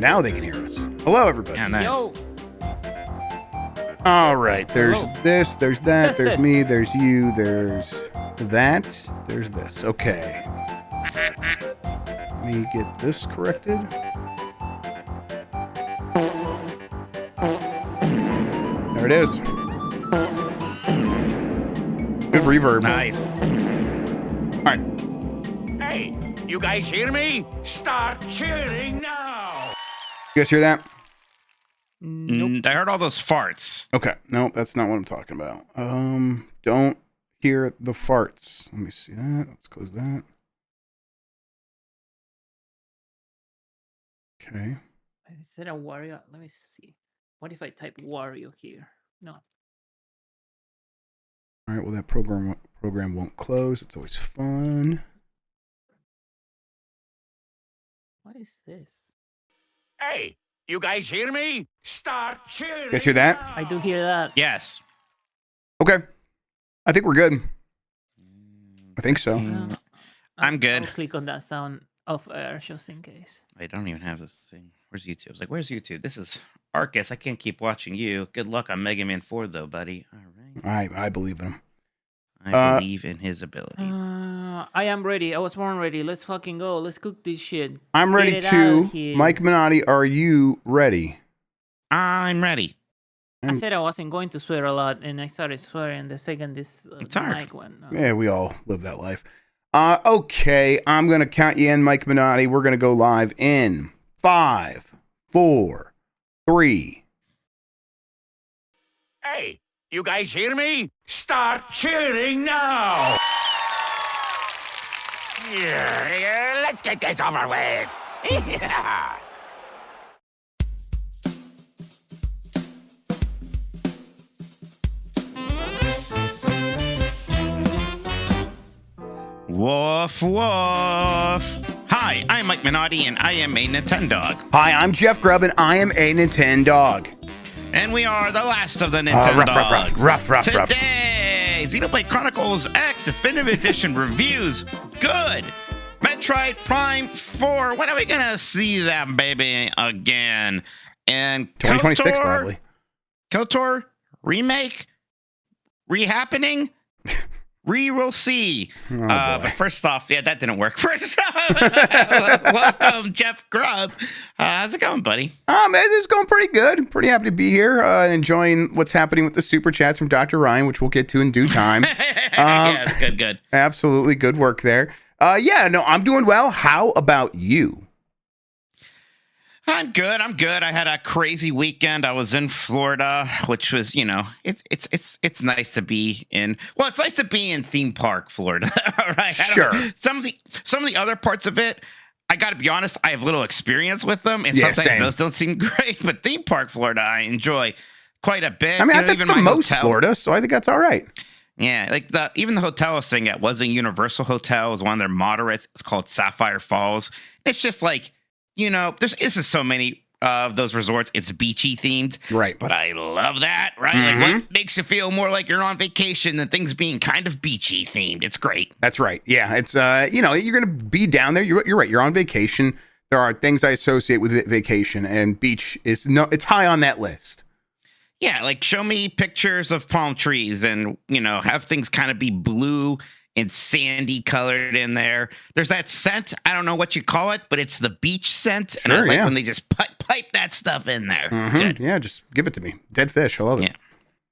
Now they can hear us. Hello, everybody. Yeah, nice. Yo, All right. There's Hello. this. There's that. This, there's this. me. There's you. There's that. There's this. Okay. Let me get this corrected. There it is. Good reverb. Nice. All right. Hey, you guys hear me? Start cheering now! You guys hear that? nope. I heard all those farts. Okay. No, that's not what I'm talking about. Don't hear the farts. Let me see that. Let's close that. Okay. Is it a Wario? Let me see. What if I type Wario here? No. All right. Well, that program won't close. It's always fun. What is this? Hey, you guys hear me? Start cheering! You guys hear that? I do hear that. Yes. Okay. I think we're good. I think so. Uh, I'm good. I'll click on that sound of air just in case. I don't even have this thing. Where's YouTube? I was like, where's YouTube? This is Arcus. I can't keep watching you. Good luck on Mega Man 4, though, buddy. All right. I believe in him. I believe in his abilities. I am ready. I was born ready. Let's fucking go. Let's cook this shit. I'm ready Get it to. out here. Mike Minotti, are you ready? I'm ready. I said I wasn't going to swear a lot, and I started swearing the second this It's hard. mic went. Yeah, we all live that life. Okay, I'm gonna count you in, Mike Minotti. We're gonna go live in 5, 4, 3. Hey, you guys hear me? Start cheering now! Yeah, let's get this over with! Yeah. Woof, woof. Hi, I'm Mike Minotti, and I am a Nintendog. Hi, I'm Jeff Grubb, and I am a Nintendog. And we are the last of the Nintendogs. Rough. Today, Xenoblade Chronicles X Definitive Edition reviews. Good. Metroid Prime 4. When are we gonna see that baby again? And 2026 KOTOR, probably. KOTOR remake, rehappening. We will see. Oh, boy. But first off, yeah, that didn't work. First off, welcome, Jeff Grubb. How's it going, buddy? Man, this is going pretty good. Pretty happy to be here, enjoying what's happening with the super chats from Dr. Ryan, which we'll get to in due time. Yes, good. Absolutely, good work there. Yeah, no, I'm doing well. How about you? I'm good. I had a crazy weekend. I was in Florida, which was, it's nice to be in. Well, it's nice to be in theme park Florida. All right. Sure. Some of the other parts of it, I got to be honest, I have little experience with them, and Yeah, sometimes same. those don't seem great. But theme park Florida, I enjoy quite a bit. I mean, that's even the my most hotel. Florida, so I think that's all right. Yeah, like even the hotel I was staying at wasn't Universal Hotel. It was one of their moderates. It's called Sapphire Falls. It's just like, this is so many of those resorts. It's beachy themed, Right. but I love that. Right, Mhm. like what makes you feel more like you're on vacation than things being kind of beachy themed. It's great. That's right. Yeah, it's you're gonna be down there. You're right. You're on vacation. There are things I associate with vacation, and beach is it's high on that list. Yeah, like show me pictures of palm trees, and have things kind of be blue and sandy colored in there. There's that scent. I don't know what you call it, but it's the beach scent. And I Sure, like yeah. when they just pipe that stuff in there. Mhm. Good. Yeah, just give it to me. Dead fish. I love it.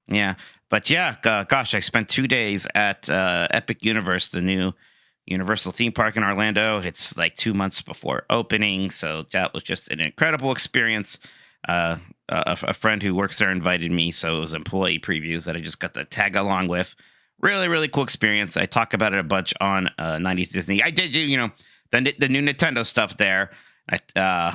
Yeah. But yeah, gosh, I spent 2 days at Epic Universe, the new Universal theme park in Orlando. It's like 2 months before opening. So that was just an incredible experience. A friend who works there invited me. So it was employee previews that I just got to tag along with. Really, really cool experience. I talk about it a bunch on 90s Disney. I did do, the new Nintendo stuff there,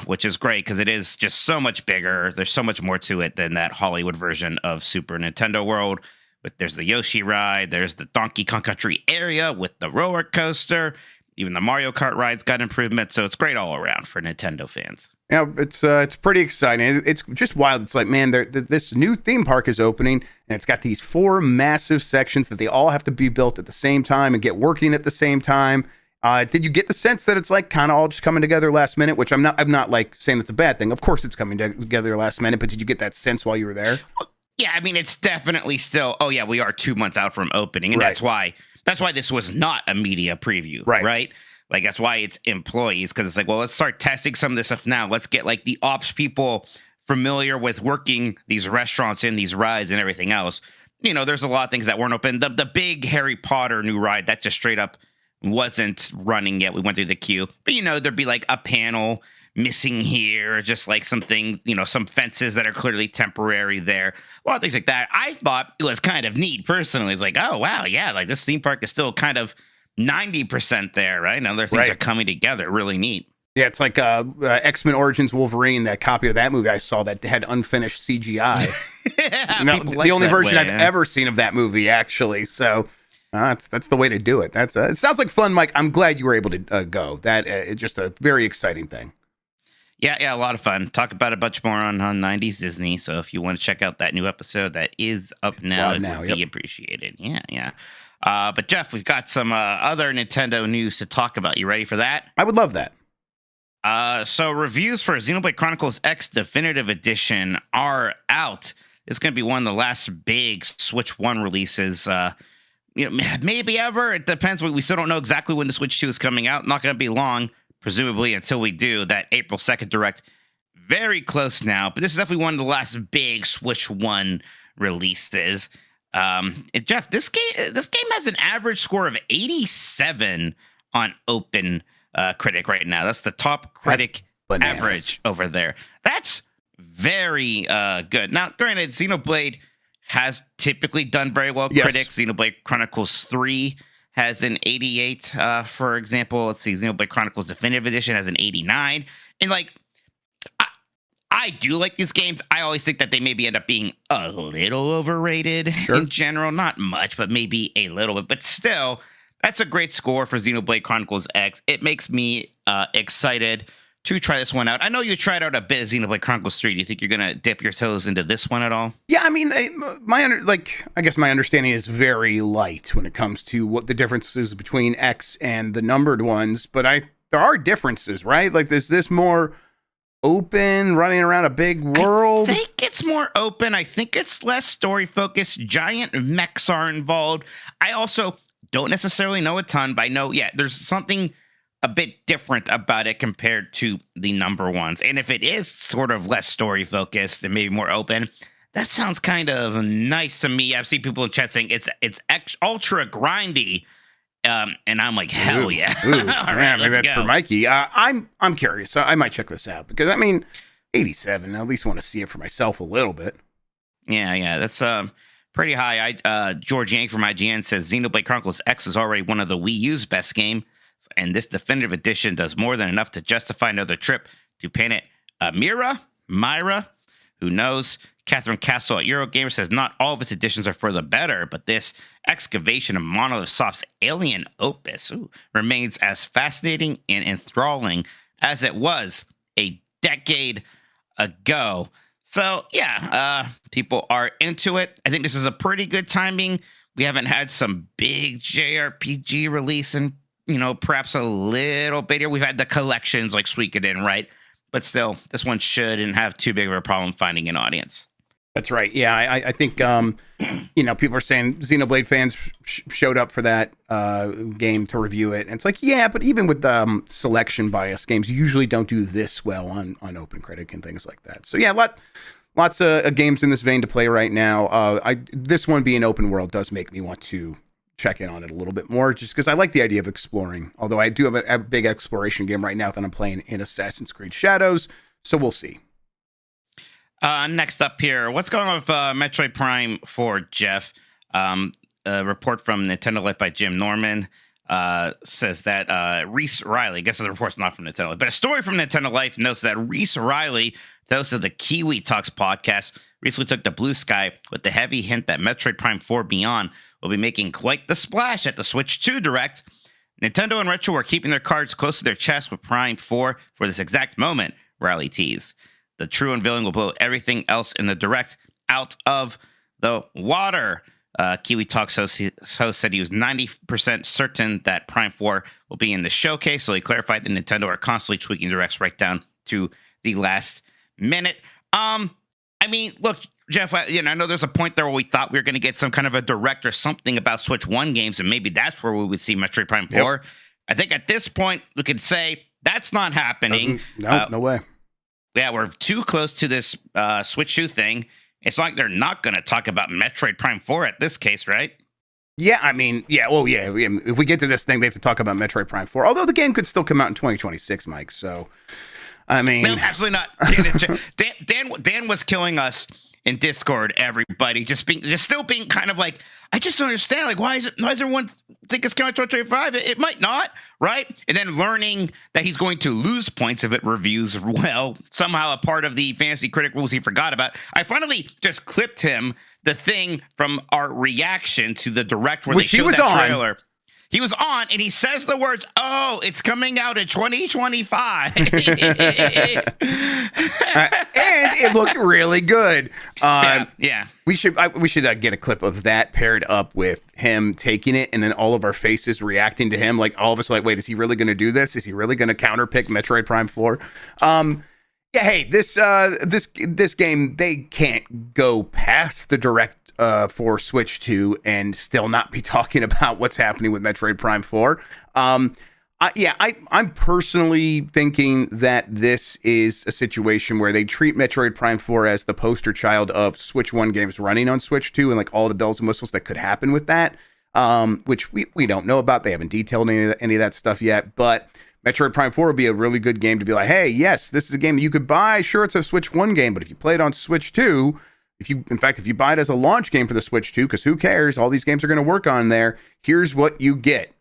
which is great because it is just so much bigger. There's so much more to it than that Hollywood version of Super Nintendo World. But there's the Yoshi ride. There's the Donkey Kong Country area with the roller coaster. Even the Mario Kart rides got improvements. So it's great all around for Nintendo fans. Yeah, it's pretty exciting. It's just wild. It's like, man, this new theme park is opening, and it's got these 4 massive sections that they all have to be built at the same time and get working at the same time. Did you get the sense that it's like kind of all just coming together last minute? Which I'm not like saying that's a bad thing. Of course, it's coming together last minute. But did you get that sense while you were there? Yeah, I mean, it's definitely still. Oh yeah, we are 2 months out from opening, and that's why this was not a media preview, right? Like that's why it's employees, because it's like, well, let's start testing some of this stuff now. Let's get like the ops people familiar with working these restaurants and these rides and everything else. You know, there's a lot of things that weren't open. The big Harry Potter new ride that just straight up wasn't running yet. We went through the queue, but you know, there'd be like a panel missing here, just like something, you know, some fences that are clearly temporary there, a lot of things like that. I thought it was kind of neat personally. It's like, oh wow, yeah, like this theme park is still kind of 90% there, right? And other things are coming together, really neat. Yeah, it's like X-Men Origins Wolverine, that copy of that movie I saw that had unfinished CGI. The only version I've ever seen of that movie, actually. So that's the way to do it. It sounds like fun, Mike. I'm glad you were able to go. That it's just a very exciting thing. Yeah, a lot of fun. Talk about a bunch more on 90s Disney. So if you want to check out that new episode that is up now, it would be appreciated. Yeah. But Jeff, we've got some other Nintendo news to talk about. You ready for that? I would love that. So reviews for Xenoblade Chronicles X Definitive Edition are out. It's going to be one of the last big Switch 1 releases, maybe ever. It depends. We still don't know exactly when the Switch 2 is coming out. Not going to be long, presumably, until we do that April 2nd Direct. Very close now, but this is definitely one of the last big Switch 1 releases. And Jeff, this game has an average score of 87 on Open Critic right now. That's the top critic average over there. That's very good. Now, granted, Xenoblade has typically done very well. Critics, Xenoblade Chronicles 3 has an 88, for example. Let's see, Xenoblade Chronicles Definitive Edition has an 89. And like, I do like these games. I always think that they maybe end up being a little overrated in general. Not much, but maybe a little bit. But still, that's a great score for Xenoblade Chronicles X. It makes me excited to try this one out. I know you tried out a bit of Xenoblade Chronicles 3. Do you think you're going to dip your toes into this one at all? Yeah, I mean, I guess my understanding is very light when it comes to what the differences between X and the numbered ones. But there are differences, right? Like, is this more open, running around a big world? I think it's more open. I think it's less story focused. Giant mechs are involved. I also don't necessarily know a ton, but I know, there's something a bit different about it compared to the number ones. And if it is sort of less story focused and maybe more open, that sounds kind of nice to me. I've seen people in chat saying it's ultra grindy. And I'm like, hell yeah. Right, maybe that's for Mikey. I'm curious. I might check this out because, I mean, 87, I at least want to see it for myself a little bit. Yeah, that's pretty high. George Yank from IGN says Xenoblade Chronicles X is already one of the Wii U's best game, and this definitive edition does more than enough to justify another trip to Planet Myra, who knows? Catherine Castle at Eurogamer says not all of its editions are for the better, but this excavation of Monolith Soft's alien opus remains as fascinating and enthralling as it was a decade ago. So, people are into it. I think this is a pretty good timing. We haven't had some big JRPG release in, perhaps a little bit here. We've had the collections like Suikoden, right? But still, this one shouldn't have too big of a problem finding an audience. That's right. Yeah, I think, people are saying Xenoblade fans showed up for that game to review it. And it's like, but even with selection bias, games usually don't do this well on OpenCritic and things like that. So, lots of games in this vein to play right now. This one being open world does make me want to check in on it a little bit more, just because I like the idea of exploring. Although I do have a big exploration game right now that I'm playing in Assassin's Creed Shadows. So we'll see. Next up here, what's going on with Metroid Prime 4, Jeff? A report from Nintendo Life by Jim Norman says that Reese Riley, I guess the report's not from Nintendo Life, but a story from Nintendo Life notes that Reese Riley, the host of the Kiwi Talks podcast, recently took to Blue Sky with the heavy hint that Metroid Prime 4 Beyond will be making quite the splash at the Switch 2 Direct. Nintendo and Retro are keeping their cards close to their chest with Prime 4 for this exact moment, Riley teased. The true unveiling will blow everything else in the Direct out of the water. Kiwi Talks host said he was 90% certain that Prime 4 will be in the showcase. So he clarified that Nintendo are constantly tweaking directs right down to the last minute. I mean, look, Jeff, I know there's a point there where we thought we were going to get some kind of a direct or something about Switch 1 games, and maybe that's where we would see Metroid Prime 4. Yep. I think at this point, we could say that's not happening. No way. Yeah, we're too close to this Switch 2 thing. It's like they're not going to talk about Metroid Prime 4 at this case, right? Yeah, I mean, yeah. If we get to this thing, they have to talk about Metroid Prime 4. Although the game could still come out in 2026, Mike. So, I mean, no, absolutely not. Dan was killing us in Discord. Everybody just still being kind of like, I just don't understand. Like, why does everyone think it's coming out 2025? It might not, right? And then learning that he's going to lose points if it reviews well. Somehow a part of the fantasy critic rules he forgot about. I finally just clipped him the thing from our reaction to the direct where they showed that trailer. He was on, and he says the words, "Oh, it's coming out in 2025," and it looked really good. Yeah. We should get a clip of that paired up with him taking it, and then all of our faces reacting to him. Like all of us, are like, wait, is he really going to do this? Is he really going to counterpick Metroid Prime 4? Yeah. Hey, this game, they can't go past the direct for Switch 2 and still not be talking about what's happening with Metroid Prime 4. I'm personally thinking that this is a situation where they treat Metroid Prime 4 as the poster child of Switch 1 games running on Switch 2 and like all the bells and whistles that could happen with that, which we don't know about. They haven't detailed any of that stuff yet, but Metroid Prime 4 would be a really good game to be like, hey, yes, this is a game you could buy. Sure, it's a Switch 1 game, but if you play it on Switch 2, if you buy it as a launch game for the Switch 2, because who cares? All these games are going to work on there. Here's what you get.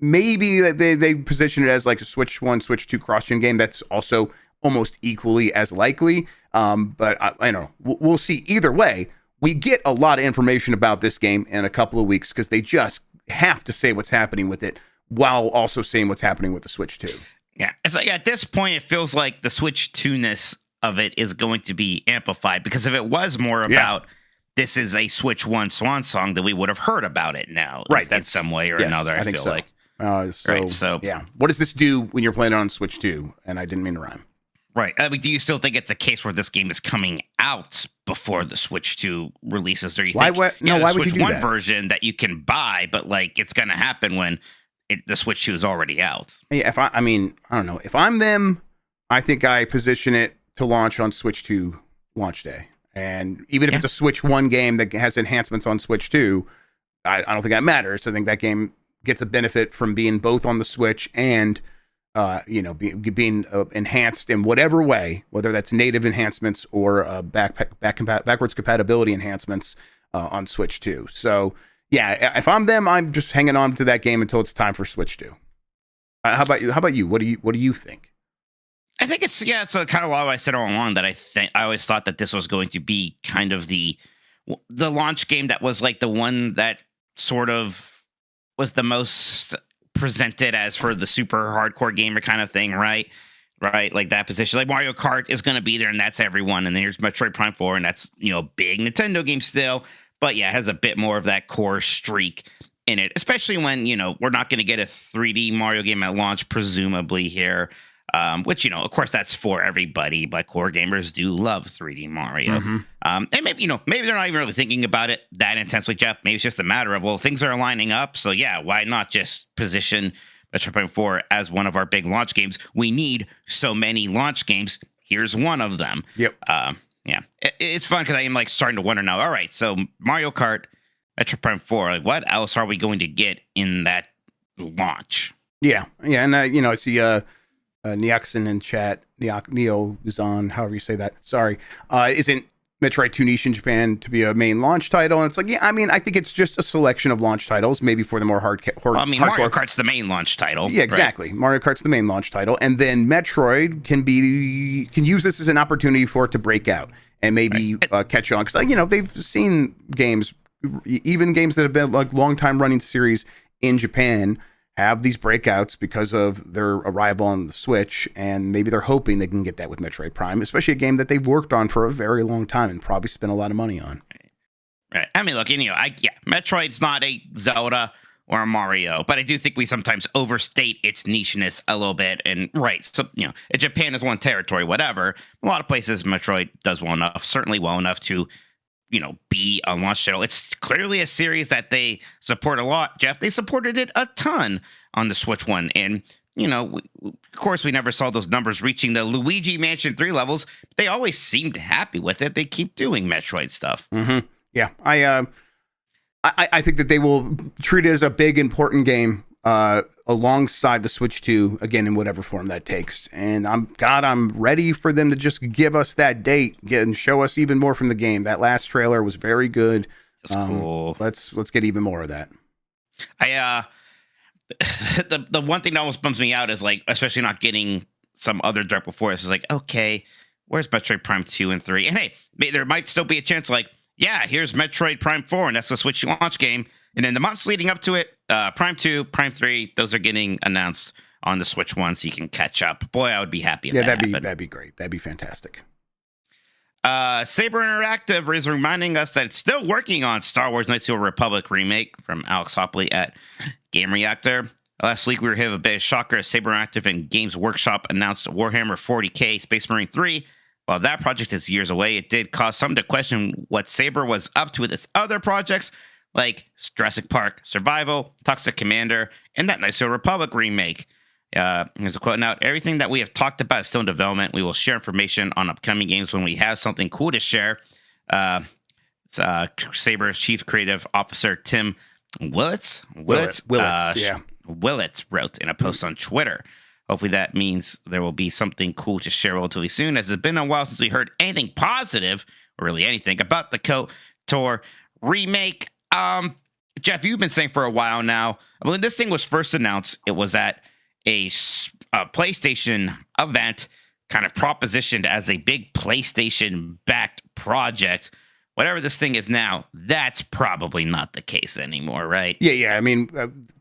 Maybe they position it as like a Switch 1, Switch 2 cross-gen game. That's also almost equally as likely. But I don't know. We'll see. Either way, we get a lot of information about this game in a couple of weeks because they just have to say what's happening with it while also saying what's happening with the Switch 2. Yeah, it's like at this point, it feels like the Switch 2-ness of it is going to be amplified, because if it was more about this is a Switch 1 swan song, then we would have heard about it now, right? That's some way or another. I feel so. Right. So yeah, what does this do when you're playing it on Switch 2? And I didn't mean to rhyme. Right. I mean, do you still think it's a case where this game is coming out before the Switch 2 releases? Or you think why Switch would you do 1 that? version that you can buy, but like it's going to happen when the Switch 2 is already out? Yeah. I don't know. If I'm them, I think I position it to launch on Switch 2 launch day. And even if it's a Switch 1 game that has enhancements on Switch 2, I don't think that matters. I think that game gets a benefit from being both on the Switch and, being enhanced in whatever way, whether that's native enhancements or backwards compatibility enhancements on Switch 2. So, yeah, if I'm them, I'm just hanging on to that game until it's time for Switch 2. How about you? What do you think? I think it's kind of why I said all along that I always thought that this was going to be kind of the launch game that was like the one that sort of was the most presented as for the super hardcore gamer kind of thing, right? Right, like that position. Like Mario Kart is going to be there, and that's everyone. And then here's Metroid Prime 4, and that's big Nintendo game still, but yeah, it has a bit more of that core streak in it, especially when we're not going to get a 3D Mario game at launch, presumably here. Which, of course, that's for everybody, but core gamers do love 3D Mario. Mm-hmm. And maybe they're not even really thinking about it that intensely, Jeff. Maybe it's just a matter of, well, things are lining up. So, yeah, why not just position Metroid Prime 4 as one of our big launch games? We need so many launch games. Here's one of them. Yep. Yeah. It's fun because I am like starting to wonder now, all right, so Mario Kart, Metroid Prime 4, like what else are we going to get in that launch? Yeah. And, I see... Neoxin in chat, Neo-Zon, however you say that. Sorry. Isn't Metroid 2 niche in Japan to be a main launch title? And it's like, I think it's just a selection of launch titles, maybe for the more hardcore. Mario Kart's the main launch title. Yeah, exactly. Right? Mario Kart's the main launch title. And then Metroid can use this as an opportunity for it to break out and maybe catch on. Because, they've seen games, even games that have been like long time running series in Japan, have these breakouts because of their arrival on the Switch, and maybe they're hoping they can get that with Metroid Prime, especially a game that they've worked on for a very long time and probably spent a lot of money on. Right. I mean, look, Metroid's not a Zelda or a Mario, but I do think we sometimes overstate its nicheness a little bit. And right, so Japan is one territory, whatever. A lot of places, Metroid does well enough, certainly well enough to be on launch title. It's clearly a series that they support a lot. Jeff, they supported it a ton on the Switch One, and of course, we never saw those numbers reaching the Luigi Mansion 3 levels. But they always seemed happy with it. They keep doing Metroid stuff. Mm-hmm. Yeah, I think that they will treat it as a big, important game alongside the Switch 2, again, in whatever form that takes. And I'm ready for them to just give us that date and show us even more from the game. That last trailer was very good. It's cool. Let's get even more of that. The one thing that almost bums me out is especially not getting some other direct before this is okay, where's Metroid Prime 2 and 3? And hey, there might still be a chance here's Metroid Prime 4, and that's the Switch launch game. And in the months leading up to it, Prime 2, Prime 3, those are getting announced on the Switch 1 so you can catch up. Boy, I would be happy if that happened. That'd be great. That'd be fantastic. Saber Interactive is reminding us that it's still working on Star Wars Knights of the Republic remake from Alex Hopley at Game Reactor. Last week, we were hit with a bit of shocker as Saber Interactive and Games Workshop announced Warhammer 40K Space Marine 3. While that project is years away, it did cause some to question what Saber was up to with its other projects, like Jurassic Park Survival, Toxic Commander, and that Knights of the Republic remake. Here's a quote. Now, everything that we have talked about is still in development. We will share information on upcoming games when we have something cool to share. Saber's Chief Creative Officer Tim Willits wrote in a post on Twitter. Hopefully that means there will be something cool to share relatively soon, as it's been a while since we heard anything positive, or really anything, about the KOTOR remake. Jeff, you've been saying for a while now, when this thing was first announced, it was at a PlayStation event, kind of propositioned as a big PlayStation-backed project. Whatever this thing is now, that's probably not the case anymore, right? Yeah. I mean,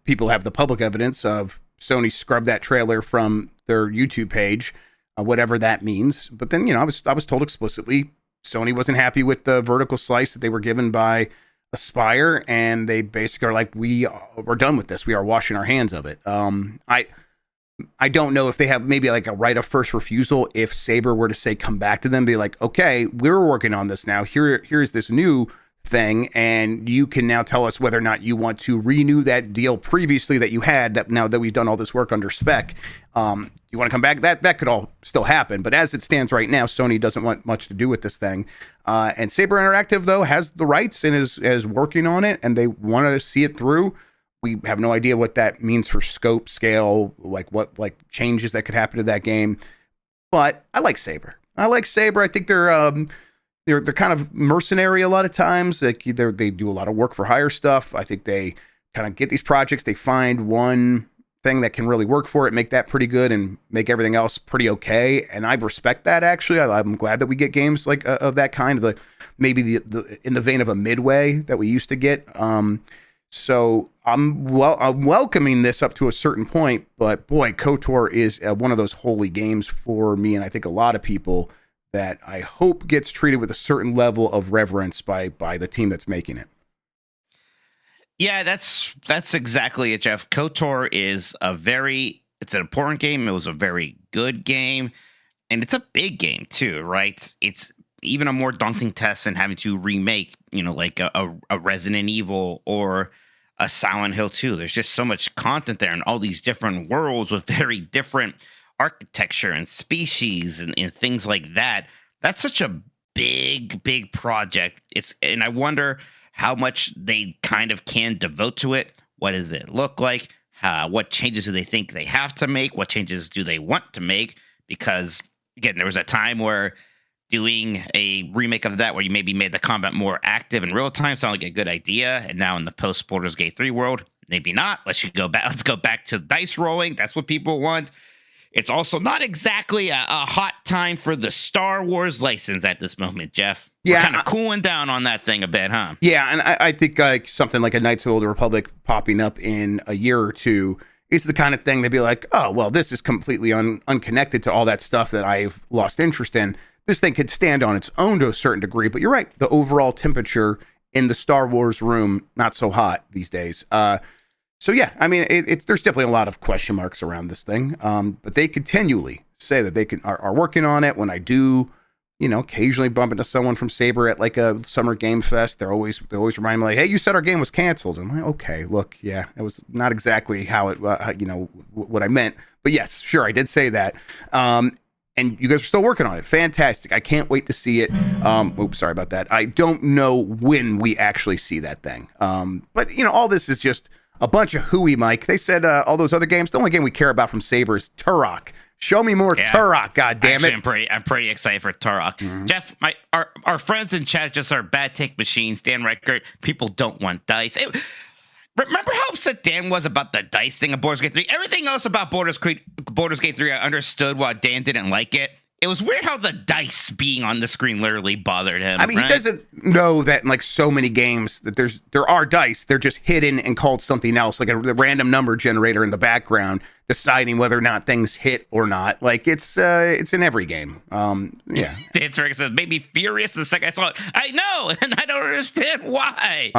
people have the public evidence of Sony scrubbed that trailer from their YouTube page, whatever that means. But then, I was told explicitly Sony wasn't happy with the vertical slice that they were given by Aspire, and they basically are like, we're done with this. We are washing our hands of it. I don't know if they have maybe a right of first refusal if Saber were to say come back to them, be like, okay, we're working on this now. Here's this new thing, and you can now tell us whether or not you want to renew that deal previously that you had, that now that we've done all this work under spec. You want to come back? That could all still happen. But as it stands right now, Sony doesn't want much to do with this thing. And Saber Interactive, though, has the rights and is working on it, and they want to see it through. We have no idea what that means for scope, scale, what changes that could happen to that game. But I like Saber. I think they're kind of mercenary a lot of times. They do a lot of work for hire stuff. I think they kind of get these projects. They find one thing that can really work for it, make that pretty good, and make everything else pretty okay. And I respect that, actually. I'm glad that we get games of that kind, maybe the in the vein of a Midway that we used to get. So I'm welcoming this up to a certain point, but boy, KOTOR is one of those holy games for me, and I think a lot of people, that I hope gets treated with a certain level of reverence by the team that's making it. Yeah, that's exactly it, Jeff. KOTOR is it's an important game. It was a very good game, and it's a big game too, right? It's even a more daunting test than having to remake, like a Resident Evil or a Silent Hill 2. There's just so much content there, and all these different worlds with very different architecture and species and things like that. That's such a big project. And I wonder how much they kind of can devote to it. What does it look like? What changes do they think they have to make? What changes do they want to make? Because again, there was a time where doing a remake of that where you maybe made the combat more active in real time sounded like a good idea. And now in the post Baldur's Gate 3 world, maybe not. Let's go back to dice rolling. That's what people want. It's also not exactly a hot time for the Star Wars license at this moment, Jeff. Yeah, we're kind of cooling down on that thing a bit, huh? Yeah, and I think something like a Knights of the Old Republic popping up in a year or two is the kind of thing they'd be like, oh, well, this is completely unconnected to all that stuff that I've lost interest in. This thing could stand on its own to a certain degree, but you're right. The overall temperature in the Star Wars room, not so hot these days. So yeah, I mean, there's definitely a lot of question marks around this thing. But they continually say that they are working on it. When I do, occasionally bump into someone from Saber at like a summer game fest, they always remind me like, "Hey, you said our game was canceled." I'm like, "Okay, look, yeah, it was not exactly how it, what I meant, but yes, sure, I did say that." And you guys are still working on it. Fantastic. I can't wait to see it. Oops, sorry about that. I don't know when we actually see that thing. But all this is just a bunch of hooey, Mike. They said all those other games, the only game we care about from Saber is Turok. Show me more Turok, goddammit. I'm pretty excited for Turok. Mm-hmm. Jeff, our friends in chat just are bad take machines. Dan Reichert, people don't want dice. Remember how upset Dan was about the dice thing of Baldur's Gate 3? Everything else about Baldur's Gate 3 I understood why Dan didn't like it. It was weird how the dice being on the screen literally bothered him. I mean, right? He doesn't know that in like so many games that there are dice. They're just hidden and called something else, like a random number generator in the background, deciding whether or not things hit or not. Like it's in every game. Yeah. Dan Stricker says, made me furious the second I saw it. I know, and I don't understand why.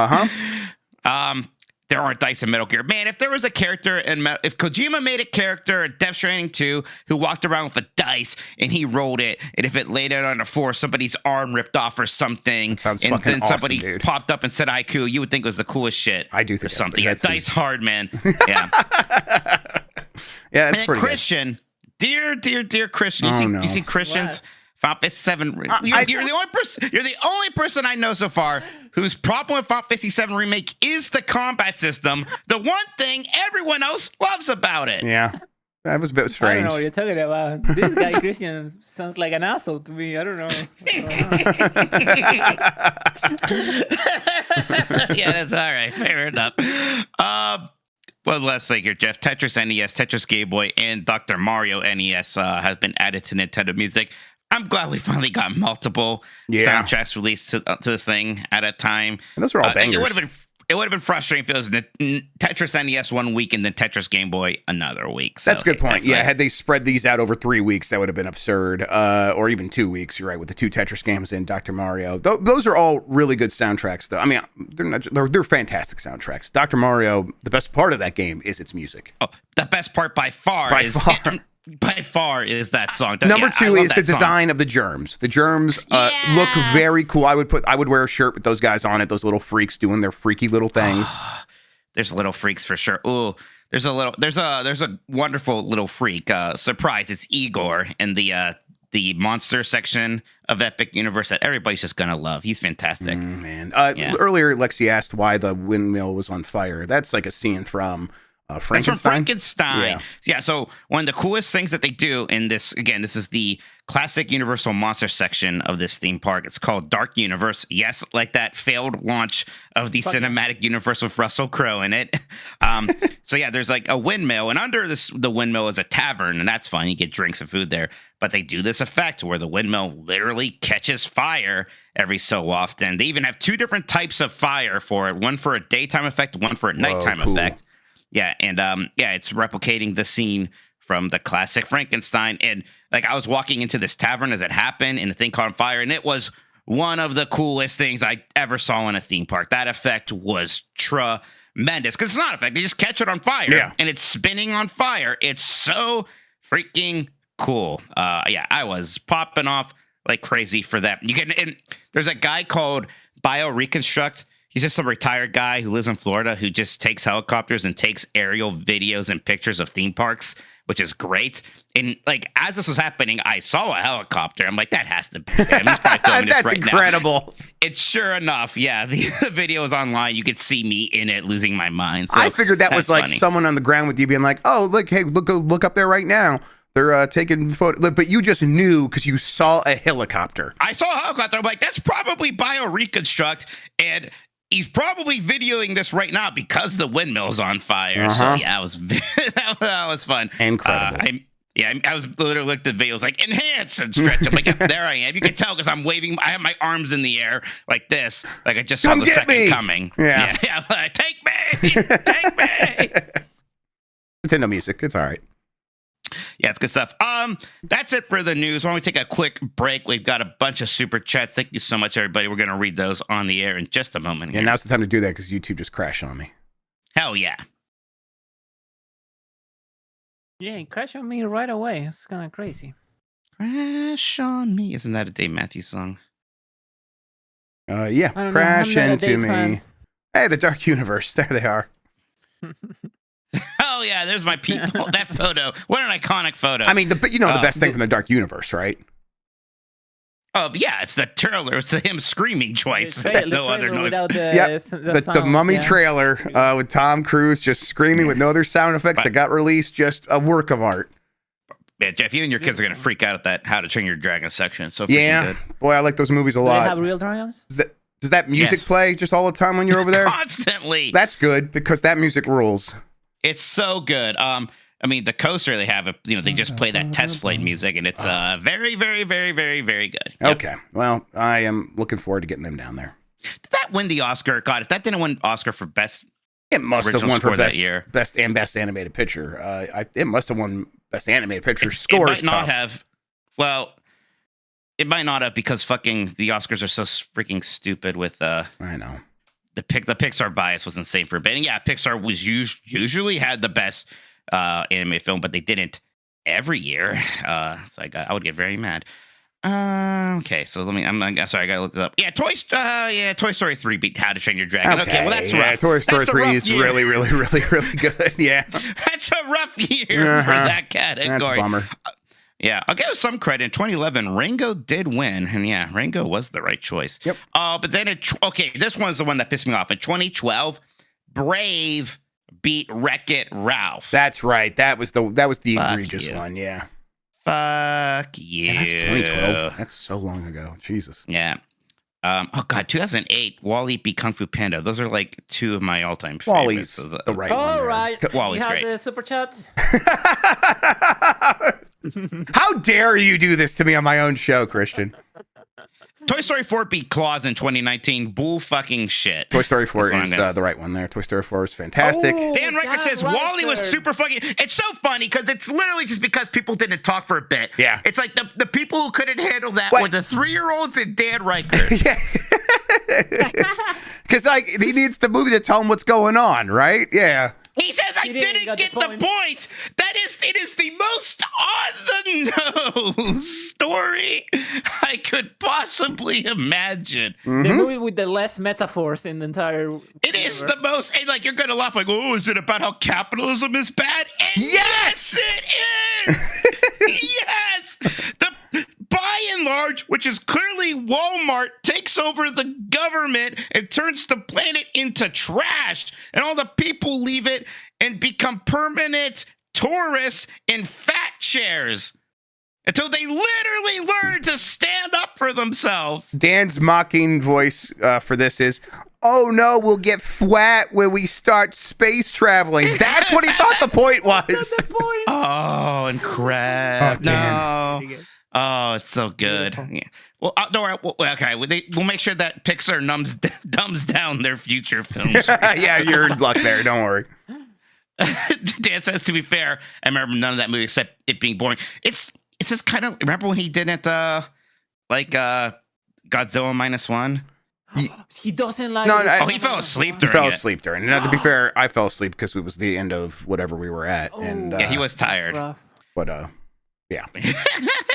There aren't dice in Metal Gear. Man, if there was a character if Kojima made a character in Death Stranding 2 who walked around with a dice and he rolled it, and if it laid out on the floor, somebody's arm ripped off or something, and then somebody awesome, popped up and said "Haiku," you would think it was the coolest shit. I do think or something. Yeah, dice hard, man. Yeah. Yeah, it's pretty Christian, good. Dear Christian. You see Christians. What? Final Fantasy 7. You're the only person. You're the only person I know so far whose problem with Final Fantasy 7 remake is the combat system. The one thing everyone else loves about it. Yeah, that was a bit strange. I don't know what you're talking about. This guy Christian sounds like an asshole to me. I don't know. Yeah, that's all right. Fair enough. One last thing here, Jeff. Tetris NES, Tetris Game Boy, and Dr. Mario NES has been added to Nintendo Music. I'm glad we finally got multiple soundtracks released to this thing at a time. And those are all bangers. It would have been frustrating if it was Tetris NES 1 week and then Tetris Game Boy another week. So, that's a good point. Yeah, nice. Had they spread these out over 3 weeks, that would have been absurd. Or even 2 weeks. You're right, with the 2 Tetris games and Dr. Mario. Those are all really good soundtracks, though. I mean, they're fantastic soundtracks. Dr. Mario, the best part of that game is its music. Oh, the best part by far is that song. Number 2 is the design of the germs. The germs look very cool. I would wear a shirt with those guys on it, those little freaks doing their freaky little things. There's little freaks for sure. Ooh, there's a wonderful little freak. Surprise, it's Igor in the monster section of Epic Universe that everybody's just gonna love. He's fantastic. Man. Earlier Lexi asked why the windmill was on fire. That's like a scene from Frankenstein. That's from Frankenstein. Yeah. So one of the coolest things that they do in this, again, this is the classic Universal Monster section of this theme park. It's called Dark Universe. Yes, like that failed launch of the cinematic universe with Russell Crowe in it. So yeah, there's like a windmill, and under the windmill is a tavern, and that's fun. You get drinks and food there. But they do this effect where the windmill literally catches fire every so often. They even have 2 different types of fire for it. One for a daytime effect, one for a nighttime effect. Yeah, and it's replicating the scene from the classic Frankenstein. And like I was walking into this tavern as it happened, and the thing caught on fire, and it was one of the coolest things I ever saw in a theme park. That effect was tremendous because it's not an effect; they just catch it on fire, and it's spinning on fire. It's so freaking cool. I was popping off like crazy for that. And there's a guy called BioReconstruct. He's just some retired guy who lives in Florida who just takes helicopters and takes aerial videos and pictures of theme parks, which is great. And like as this was happening, I saw a helicopter. I'm like, that has to be him. He's probably filming this right incredible. Now. It's sure enough. Yeah, the video is online. You could see me in it, losing my mind. So I figured that was like funny. Someone on the ground with you being like, "Oh, look, hey, look up there right now. They're taking photos," but you just knew because you saw a helicopter. I saw a helicopter. I'm like, that's probably BioReconstruct, and he's probably videoing this right now because the windmill's on fire. So yeah, that was fun. Incredible. I was literally looked at the videos like enhance and stretch. I'm like, yep, there I am. You can tell because I'm waving. I have my arms in the air like this. Like I just saw the second coming. Yeah. Take me. Nintendo Music. It's all right. Yeah, it's good stuff. That's it for the news. Why don't we take a quick break? We've got a bunch of super chats. Thank you so much, everybody. We're going to read those on the air in just a moment. Yeah, now's the time to do that because YouTube just crashed on me. Hell yeah. Yeah, it crashed on me right away. It's kind of crazy. Crash on me. Isn't that a Dave Matthews song? Yeah, I don't know, crash I'm not a into Dave me. fan. Hey, the Dark Universe. There they are. Oh yeah, there's my people. That photo. What an iconic photo. I mean, the best thing from the Dark Universe, right? Oh yeah, it's the trailer. It's him screaming twice. No other noise. The Mummy trailer with Tom Cruise just screaming with no other sound effects that got released. Just a work of art. Yeah, Jeff, you and your kids are gonna freak out at that How to Train Your Dragon section. It's so freaking good. Boy, I like those movies a Do lot. they have real dragons? Does that music play just all the time when you're over there? Constantly. That's good because that music rules. It's so good. I mean, the coaster they have, they just play that test flight music, and it's very, very, very, very, very good. Yep. Okay, well, I am looking forward to getting them down there. Did that win the Oscar? God, if that didn't win Oscar for best, it must have original won for score that year. best animated picture. It must have won best animated picture. Score It might not have. Well, it might not have because fucking the Oscars are so freaking stupid with I know. the Pixar bias was insane for a bit. And yeah, Pixar was usually had the best animated film, but they didn't every year. So I would get very mad. Okay, so I'm sorry, I gotta look it up. Yeah, Toy Story 3 beat How to Train Your Dragon. Okay, well that's rough. Toy Story That's 3 is really, really, really, really good. Yeah, That's a rough year for that category. that's a bummer. Yeah, I'll give some credit. In 2011, Rango did win, and yeah, Rango was the right choice. Yep. But then this one's the one that pissed me off. In 2012, Brave beat Wreck-It Ralph. That's right. That was the Fuck egregious you. one. Yeah. Fuck you. Man, that's 2012. That's so long ago. Jesus. Yeah. Oh god, 2008, Wall-E beat Kung Fu Panda. Those are like two of my all-time Wall-E's favorites. the right one. All there. right. Wall-E's we have great. the super chats. How dare you do this to me on my own show, Christian? Toy Story 4 beat Claus in 2019. Bull fucking shit. Toy Story 4 That's is what I'm gonna- the right one there. Toy Story 4 is fantastic. Oh, Dan Riker says Dan Wall-E was Riker. super fucking. It's so funny because it's literally just because people didn't talk for a bit. Yeah. It's like the people who couldn't handle that What? were the 3-year-olds and Dan Riker. Yeah. Because he needs the movie to tell him what's going on, right? Yeah. He says, I He didn't didn't get get the the point." point. It is the most on the nose story I could possibly imagine. The Mhm. movie with the less metaphors in the entire. It is the universe. most, and like you're gonna laugh like, oh, is it about how capitalism is bad? And Yes! it is. Yes. By and large, which is clearly Walmart, takes over the government and turns the planet into trash, and all the people leave it and become permanent tourists in fat chairs until they literally learn to stand up for themselves. Dan's mocking voice for this is, oh no, we'll get flat when we start space traveling. That's what he thought the point was. That's the point. Oh, and crap. Oh, damn. No. Pretty good. Oh, it's so good. Yeah. Well, don't worry. Okay, we'll make sure that Pixar dumbs down their future films. Yeah, you're in luck there. Don't worry. Dan says, to be fair, I remember none of that movie except it being boring. It's just kind of, remember when he didn't Godzilla -1? He doesn't like. No, it. no, Oh, he fell asleep He during fell it. asleep during it. Now, to be fair, I fell asleep because it was the end of whatever we were at. And Oh. Yeah, he was tired. Rough. But Well,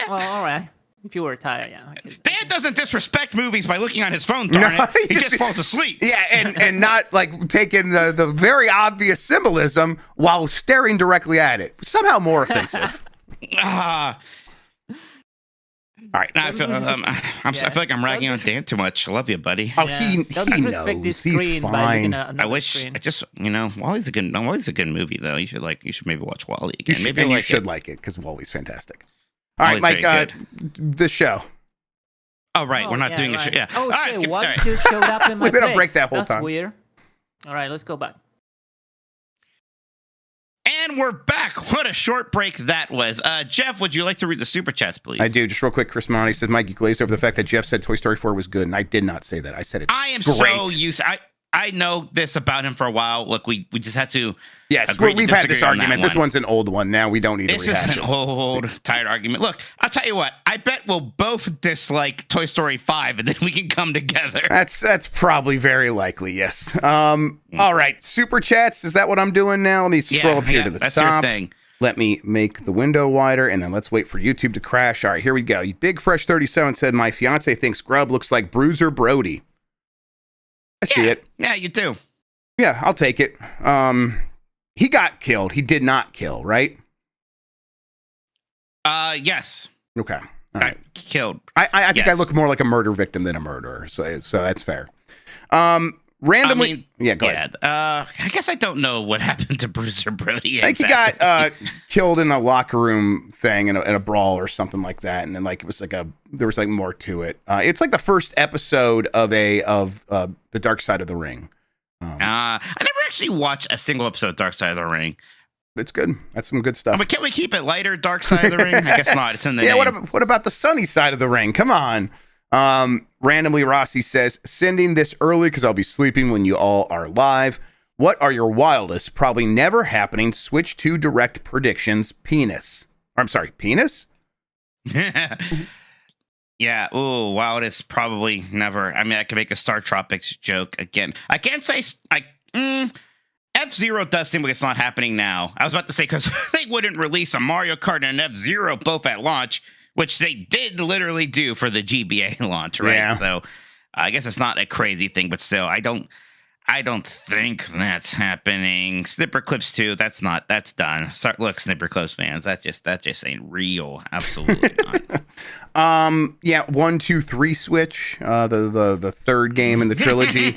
all right. If you were tired, yeah. I could- Dan doesn't disrespect movies by looking on his phone, darn No, it. He just falls asleep. yeah, and not like taking the very obvious symbolism while staring directly at it. Somehow more offensive. Ah. All right, now I feel I feel like I'm ragging on Dan too much. I love you, buddy. Oh, Yeah. he Don't knows. disrespect this He's screen by looking fine. at I another wish screen. I just Wally's a good movie though. You should maybe watch Wally You again. should, Maybe and you like should it. like it because Wally's fantastic. All right, Wally's Mike. very The show. Oh right, we're not yeah, doing a right. show. Yeah. Oh All right, shit! skip- What all right. just showed up in my We've been on face? break that whole That's time. weird. All right, let's go back. And we're back. What a short break that was. Jeff, would you like to read the super chats, please? I do. Just real quick, Chris Monty says, Mike, you glazed over the fact that Jeff said Toy Story 4 was good, and I did not say that. I said it's I am great. so used. I know this about him for a while. Look, we just had to. Yes, agree to we've had this disagree on that argument. This one. one's an old one. Now we don't need to This rehash is an it. old, tired argument. Look, I'll tell you what. I bet we'll both dislike Toy Story 5, and then we can come together. That's probably very likely. Yes. All right. Super chats. Is that what I'm doing now? Let me scroll up here to the that's top. your thing. Let me make the window wider, and then let's wait for YouTube to crash. All right, here we go. Big Fresh 37 said, "My fiance thinks Grubb looks like Bruiser Brody." I see it. Yeah, you do. Yeah, I'll take it. He got killed. He did not kill, right? Yes. Okay. All Got right. killed. I think I Yes. look more like a murder victim than a murderer, so that's fair. Randomly, go ahead. I guess I don't know what happened to Bruiser Brody. I think he got killed in a locker room thing in a brawl or something like that, and then like it was like there was like more to it. It's like the first episode of the Dark Side of the Ring. I never actually watched a single episode of Dark Side of the Ring. It's good. That's some good stuff. But can't we keep it lighter, Dark Side of the Ring? I guess not. It's in the name. What about the sunny side of the ring? Come on. Randomly Rossi says, sending this early because I'll be sleeping when you all are live. What are your wildest, probably never happening Switch 2 Direct predictions? Penis. Yeah. Oh, wow. It is probably never. I mean, I could make a Star Tropics joke again. I can't say F-Zero does seem like it's not happening now. I was about to say because they wouldn't release a Mario Kart and F-Zero both at launch, which they did literally do for the GBA launch, right? Yeah. So I guess it's not a crazy thing, but still, I don't think that's happening. Snipper Clips 2, that's done. Look, Snipper Clips fans, that just ain't real. Absolutely not. Yeah, 1, 2, 3 Switch, the third game in the trilogy.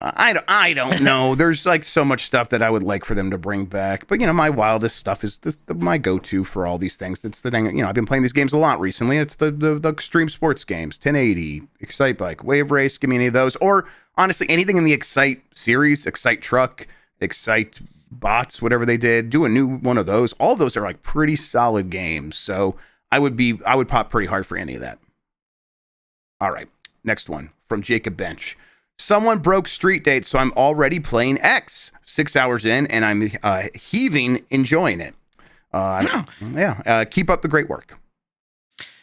I don't know. There's like so much stuff that I would like for them to bring back, but my wildest stuff is my go-to for all these things. It's the thing. I've been playing these games a lot recently. It's the extreme sports games, 1080, Excite Bike, Wave Race. Give me any of those, or honestly anything in the Excite series, Excite Truck, Excite Bots, whatever they did. Do a new one of those. All of those are like pretty solid games. So I would pop pretty hard for any of that. All right, next one from Jacob Bench. Someone broke Street Date, so I'm already playing X. 6 hours in, and I'm heaving, enjoying it. Keep up the great work.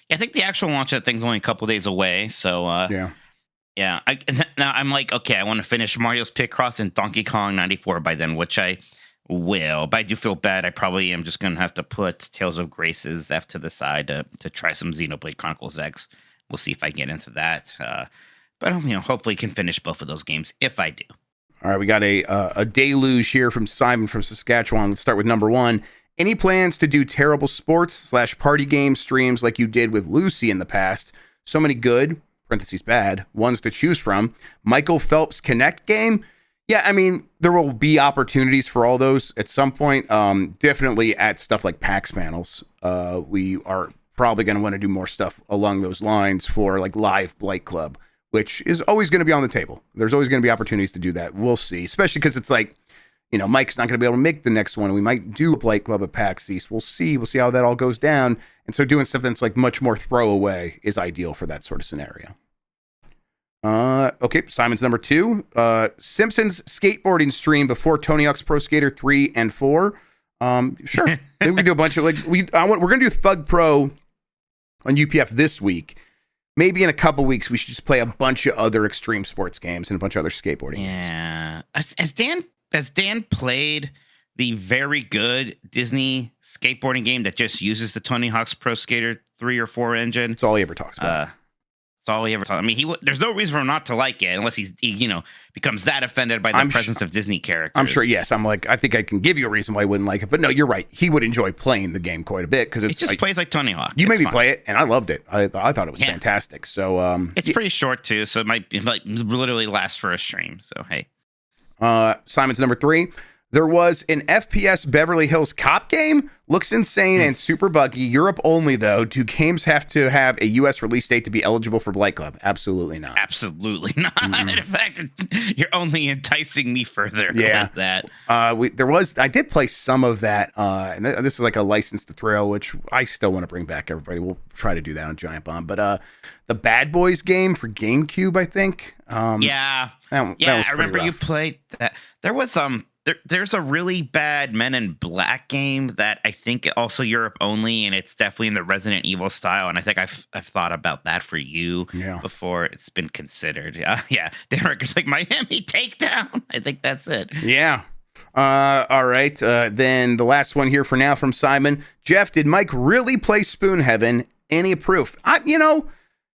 Yeah, I think the actual launch of that thing's only a couple days away. So yeah. Now I'm like, okay, I want to finish Mario's Picross and Donkey Kong 94 by then, which I will. But I do feel bad. I probably am just gonna have to put Tales of Grace's F to the side to try some Xenoblade Chronicles X. We'll see if I get into that. But hopefully can finish both of those games if I do. All right, we got a deluge here from Simon from Saskatchewan. Let's start with number one. Any plans to do terrible sports / party game streams like you did with Lucy in the past? So many good (parentheses bad) ones to choose from. Michael Phelps Connect game. Yeah, I mean, there will be opportunities for all those at some point. Definitely at stuff like PAX panels. We are probably going to want to do more stuff along those lines for like live Blight Club, which is always going to be on the table. There's always going to be opportunities to do that. We'll see, especially because it's like, Mike's not going to be able to make the next one. We might do a Blight Club at PAX East. We'll see. We'll see how that all goes down. And so doing something that's like much more throwaway is ideal for that sort of scenario. Okay, Simon's number 2. Simpsons skateboarding stream before Tony Hawk's Pro Skater 3 and 4. Sure. Maybe we can do a bunch of we're going to do Thug Pro on UPF this week. Maybe in a couple weeks, we should just play a bunch of other extreme sports games and a bunch of other skateboarding games. Yeah. Has Dan played the very good Disney skateboarding game that just uses the Tony Hawk's Pro Skater 3 or 4 engine? That's all he ever talks about. That's all he ever talks. I mean, there's no reason for him not to like it unless he becomes that offended by the presence of Disney characters. I'm sure. Yes, I think I can give you a reason why he wouldn't like it. But no, you're right. He would enjoy playing the game quite a bit because it just plays like Tony Hawk. You made me play it, and I loved it. I thought it was fantastic. So it's pretty short too, so it might literally last for a stream. So hey, Simon's number 3. There was an FPS Beverly Hills Cop game. Looks insane and super buggy. Europe only, though. Do games have to have a U.S. release date to be eligible for Blight Club? Absolutely not. Absolutely not. In fact, you're only enticing me further with that. I did play some of that, and this is like a License to Thrill, which I still want to bring back, everybody. We'll try to do that on Giant Bomb. But the Bad Boys game for GameCube, I think. That I remember rough. You played that. There was there's a really bad Men in Black game that I think also Europe only, and it's definitely in the Resident Evil style. And I think I've thought about that for you before it's been considered. Dan Ricker's like Miami Takedown. I think that's it. Yeah. All right. Then the last one here for now from Simon. Jeff, did Mike really play Spoon Heaven? Any proof?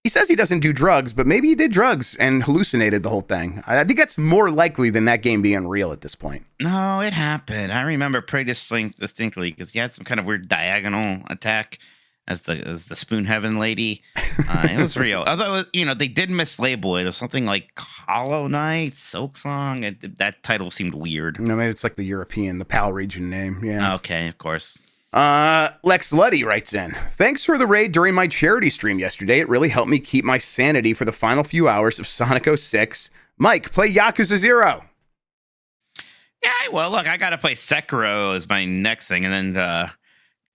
He says he doesn't do drugs, but maybe he did drugs and hallucinated the whole thing. I think that's more likely than that game being real at this point. No, it happened. I remember pretty distinctly because he had some kind of weird diagonal attack as the Spoon Heaven lady. It was real. Although, they did mislabel it. It was something like Hollow Knight, Silk Song. That title seemed weird. Maybe it's like the PAL region name. Yeah. Okay, of course. Lex Luddy writes in, thanks for the raid during my charity stream yesterday. It really helped me keep my sanity for the final few hours of Sonic 06. Mike, play Yakuza 0. Yeah, well, look, I got to play Sekiro as my next thing, and then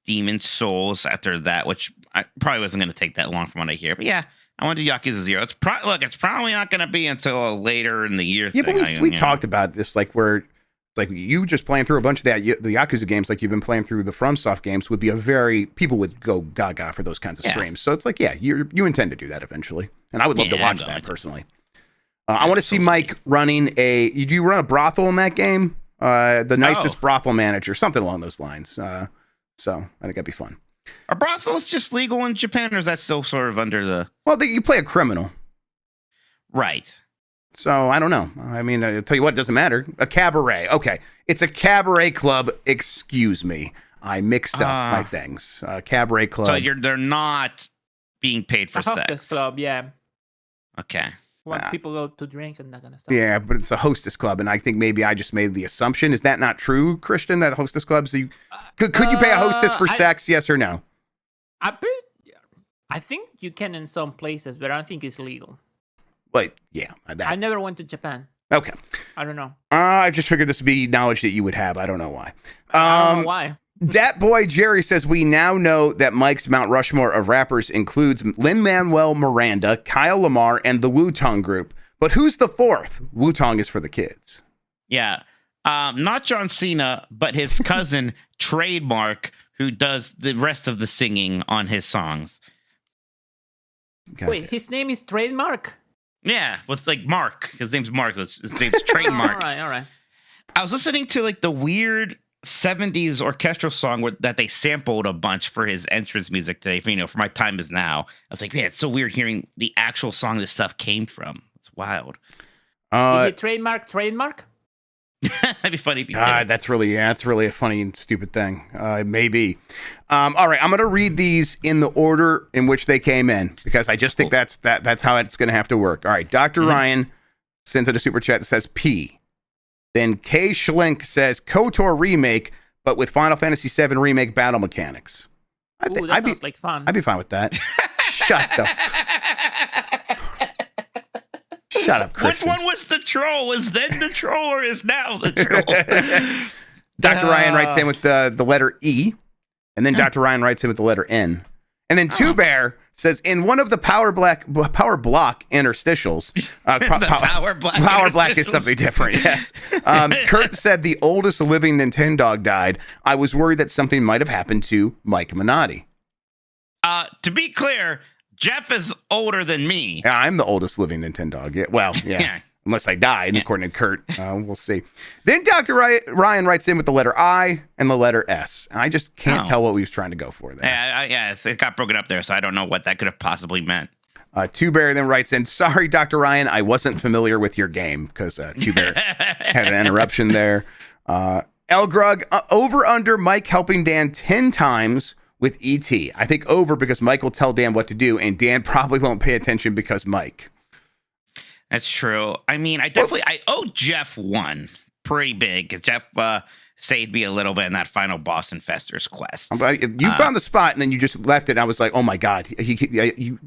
Demon Souls after that, which I probably wasn't going to take that long from what I hear. But yeah, I want to do Yakuza 0. It's probably not going to be until later in the year. Yeah, thing. But we talked about this, like you just playing through a bunch of the Yakuza games, like you've been playing through the FromSoft games, would be people would go gaga for those kinds of streams. So it's like, you intend to do that eventually, and I would love to watch that personally. I want to see Mike running do you run a brothel in that game? The nicest brothel manager, something along those lines. So I think that'd be fun. Are brothels just legal in Japan, or is that still sort of under the? Well, you play a criminal, right? So I don't know. I mean, I'll tell you what, it doesn't matter. A cabaret. Okay. It's a cabaret club. Excuse me. I mixed up my things. Cabaret club. So they're not being paid for sex. Hostess club, yeah. Okay. When people go to drink and that kind of stuff. Yeah, but it's a hostess club, and I think maybe I just made the assumption. Is that not true, Christian, that hostess clubs, could you pay a hostess for sex, yes or no? I think you can in some places, but I don't think it's legal. But yeah, I never went to Japan. Okay. I don't know. I just figured this would be knowledge that you would have. I don't know why. I don't know why. Dat Boy Jerry says, we now know that Mike's Mount Rushmore of rappers includes Lin-Manuel Miranda, Kyle Lamar, and the Wu-Tang Group. But who's the fourth? Wu-Tang is for the kids. Yeah. Not John Cena, but his cousin, Trademark, who does the rest of the singing on his songs. Wait, his name is Trademark? Yeah, it's like Mark. His name's Mark. His name's Trademark. All right. I was listening to like the weird 70s orchestral song that they sampled a bunch for his entrance music today. For My Time Is Now. I was like, man, it's so weird hearing the actual song this stuff came from. It's wild. Did he trademark? That'd be funny if you did. That's really a funny and stupid thing. Maybe. All right, I'm going to read these in the order in which they came in because I just think that's how it's going to have to work. All right, Dr. Ryan sends in a super chat that says P. Then K. Schlink says KOTOR remake, but with Final Fantasy VII remake battle mechanics. That sounds like fun. I'd be fine with that. Shut up, Christian. Which one was the troll? Was then the troll or is now the troll? Dr. Ryan writes in with the letter E, and then Dr. Ryan writes in with the letter N. And then Two Bear says, in one of the power block interstitials, power black is something different, yes. Kurt said the oldest living Nintendog died. I was worried that something might have happened to Mike Minotti. To be clear, Jeff is older than me. Yeah, I'm the oldest living Nintendog. Yeah. Unless I died, according to Kurt. We'll see. Then Dr. Ryan writes in with the letter I and the letter S. And I just can't tell what he was trying to go for there. Yeah, it got broken up there, so I don't know what that could have possibly meant. Two Bear then writes in, sorry, Dr. Ryan, I wasn't familiar with your game, because Two Bear had an interruption there. El Grug, over under Mike helping Dan 10 times with ET. I think over because Mike will tell Dan what to do, and Dan probably won't pay attention because Mike. That's true. I mean, I owe Jeff one pretty big because Jeff saved me a little bit in that final boss infester's quest. You found the spot and then you just left it. And I was like, oh my God. You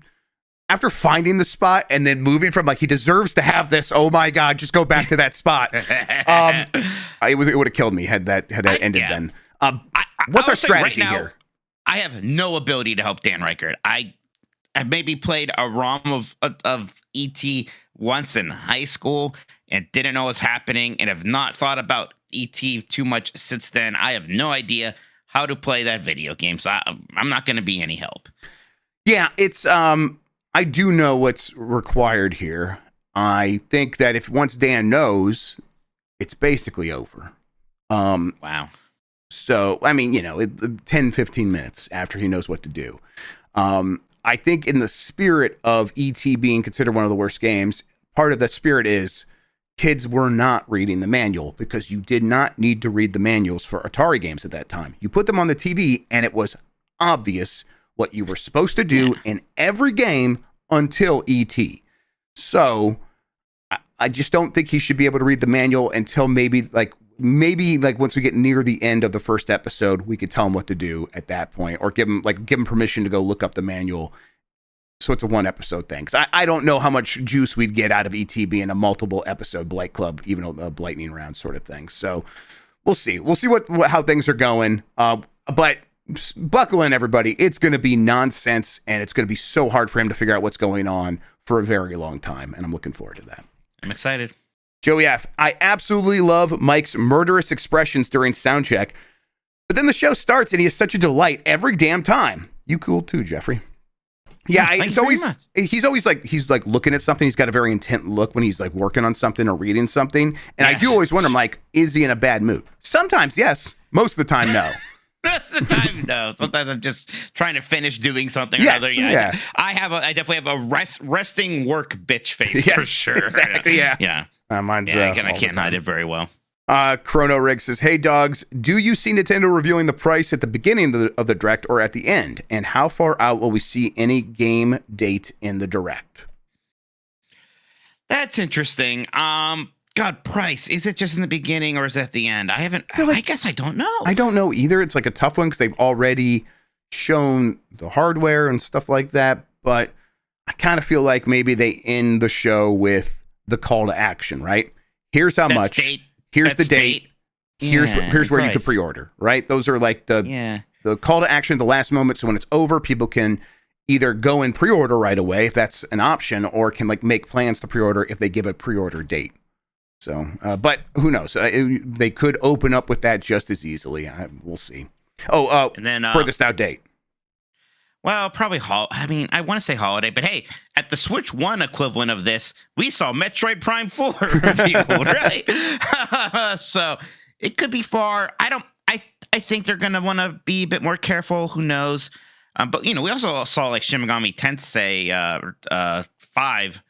after finding the spot and then moving from like, he deserves to have this. Oh my God, just go back to that spot. It would have killed me had that ended then. What's our strategy here? I have no ability to help Dan Reichert. I have maybe played a ROM of ET once in high school and didn't know what was happening and have not thought about ET too much since then. I have no idea how to play that video game, so I'm not going to be any help. Yeah, it's I do know what's required here. I think that if once Dan knows, it's basically over. Wow. So, I mean, 10, 15 minutes after he knows what to do. I think in the spirit of E.T. being considered one of the worst games, part of the spirit is kids were not reading the manual because you did not need to read the manuals for Atari games at that time. You put them on the TV and it was obvious what you were supposed to do in every game until E.T. So I just don't think he should be able to read the manual until maybe once we get near the end of the first episode, we could tell him what to do at that point, or give him permission to go look up the manual. So it's a 1 episode thing. 'Cause I don't know how much juice we'd get out of ET being a multiple episode Blight Club, even a lightning round sort of thing. So we'll see. We'll see how things are going. But buckle in, everybody. It's going to be nonsense, and it's going to be so hard for him to figure out what's going on for a very long time. And I'm looking forward to that. I'm excited. Joey F. I absolutely love Mike's murderous expressions during sound check, but then the show starts and he is such a delight every damn time. You cool too, Jeffrey. Yeah, he's always like looking at something. He's got a very intent look when he's like working on something or reading something. And yes. I do always wonder, I'm like, is he in a bad mood? Sometimes, yes. Most of the time, no. That's the time, though. Sometimes I'm just trying to finish doing something or yes, other. Yeah. I definitely have a resting work bitch face for sure. Exactly. Yeah. Yeah. Mine's, I can't hide it very well. Chrono Rig says, "Hey dogs, do you see Nintendo revealing the price at the beginning of the direct or at the end? And how far out will we see any game date in the direct?" That's interesting. God, price. Is it just in the beginning or is it at the end? I guess I don't know. I don't know either. It's like a tough one because they've already shown the hardware and stuff like that. But I kind of feel like maybe they end the show with the call to action, right? Here's how much. Here's the date. Here's where you can pre-order, right? Those are like the call to action at the last moment. So when it's over, people can either go and pre-order right away if that's an option, or can like make plans to pre-order if they give a pre-order date. So, but who knows? They could open up with that just as easily. We'll see. And then furthest out date. Well, probably I want to say holiday, but hey, at the Switch 1 equivalent of this, we saw Metroid Prime 4 revealed, right? So it could be far. I think they're going to want to be a bit more careful. Who knows? But we also saw like Shin Megami Tensei 5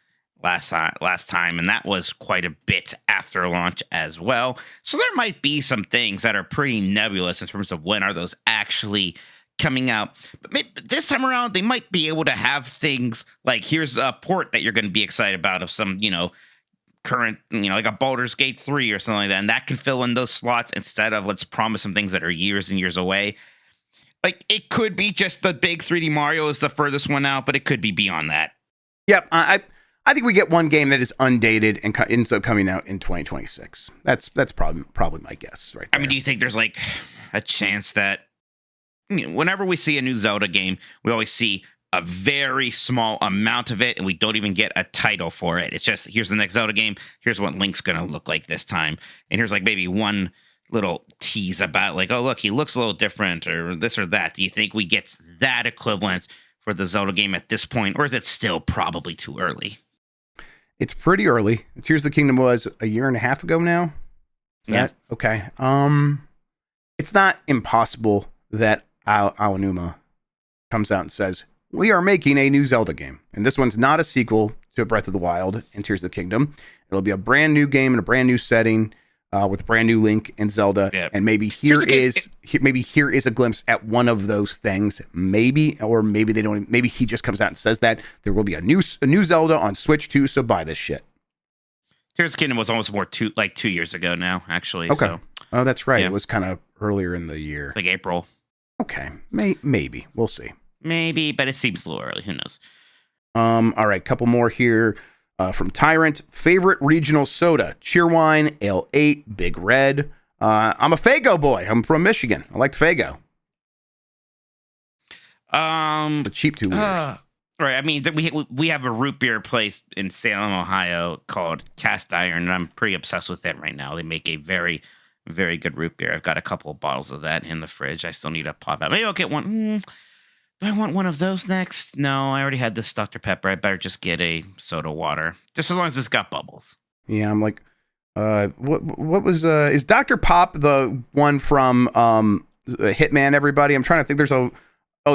last time, and that was quite a bit after launch as well. So there might be some things that are pretty nebulous in terms of when are those actually coming out. But maybe this time around, they might be able to have things like, here's a port that you're going to be excited about of some, current, like a Baldur's Gate 3 or something like that. And that can fill in those slots instead of let's promise some things that are years and years away. Like, it could be just the big 3D Mario is the furthest one out, but it could be beyond that. Yep. I think we get one game that is undated and ends up coming out in 2026. That's probably my guess right there. I mean, do you think there's like a chance that whenever we see a new Zelda game, we always see a very small amount of it, and we don't even get a title for it. It's just, here's the next Zelda game. Here's what Link's going to look like this time. And here's like maybe one little tease about like, oh, look, he looks a little different or this or that. Do you think we get that equivalent for the Zelda game at this point, or is it still probably too early? It's pretty early. Tears of the Kingdom was a year and a half ago now. Is that okay? It's not impossible that Aonuma comes out and says, we are making a new Zelda game. And this one's not a sequel to Breath of the Wild and Tears of the Kingdom. It'll be a brand new game in a brand new setting with a brand new Link and Zelda. Yep. And maybe here is a glimpse at one of those things. Maybe they don't. Maybe he just comes out and says that there will be a new Zelda on Switch 2. So buy this shit. Tears of the Kingdom was almost more 2 years ago now, actually. Okay. So Oh, that's right. Yeah. It was kind of earlier in the year. like April, Okay, maybe we'll see. maybe, but it seems a little early. Who knows? All right, couple more here from Tyrant. Favorite regional soda: Cheerwine, Ale 8, Big Red. I'm a Faygo boy. I'm from Michigan. I liked Faygo. The cheap 2 liters. Right. I mean, we have a root beer place in Salem, Ohio called Cast Iron, and I'm pretty obsessed with them right now. They make a very, very good root beer. I've got a couple of bottles of that in the fridge. I still need to pop out. Maybe I'll get one. Do I want one of those next? No, I already had this Dr. Pepper. I better just get a soda water, just as long as it's got bubbles. Yeah, I'm like, what was is Dr. Pop the one from Hitman? Everybody, I'm trying to think. There's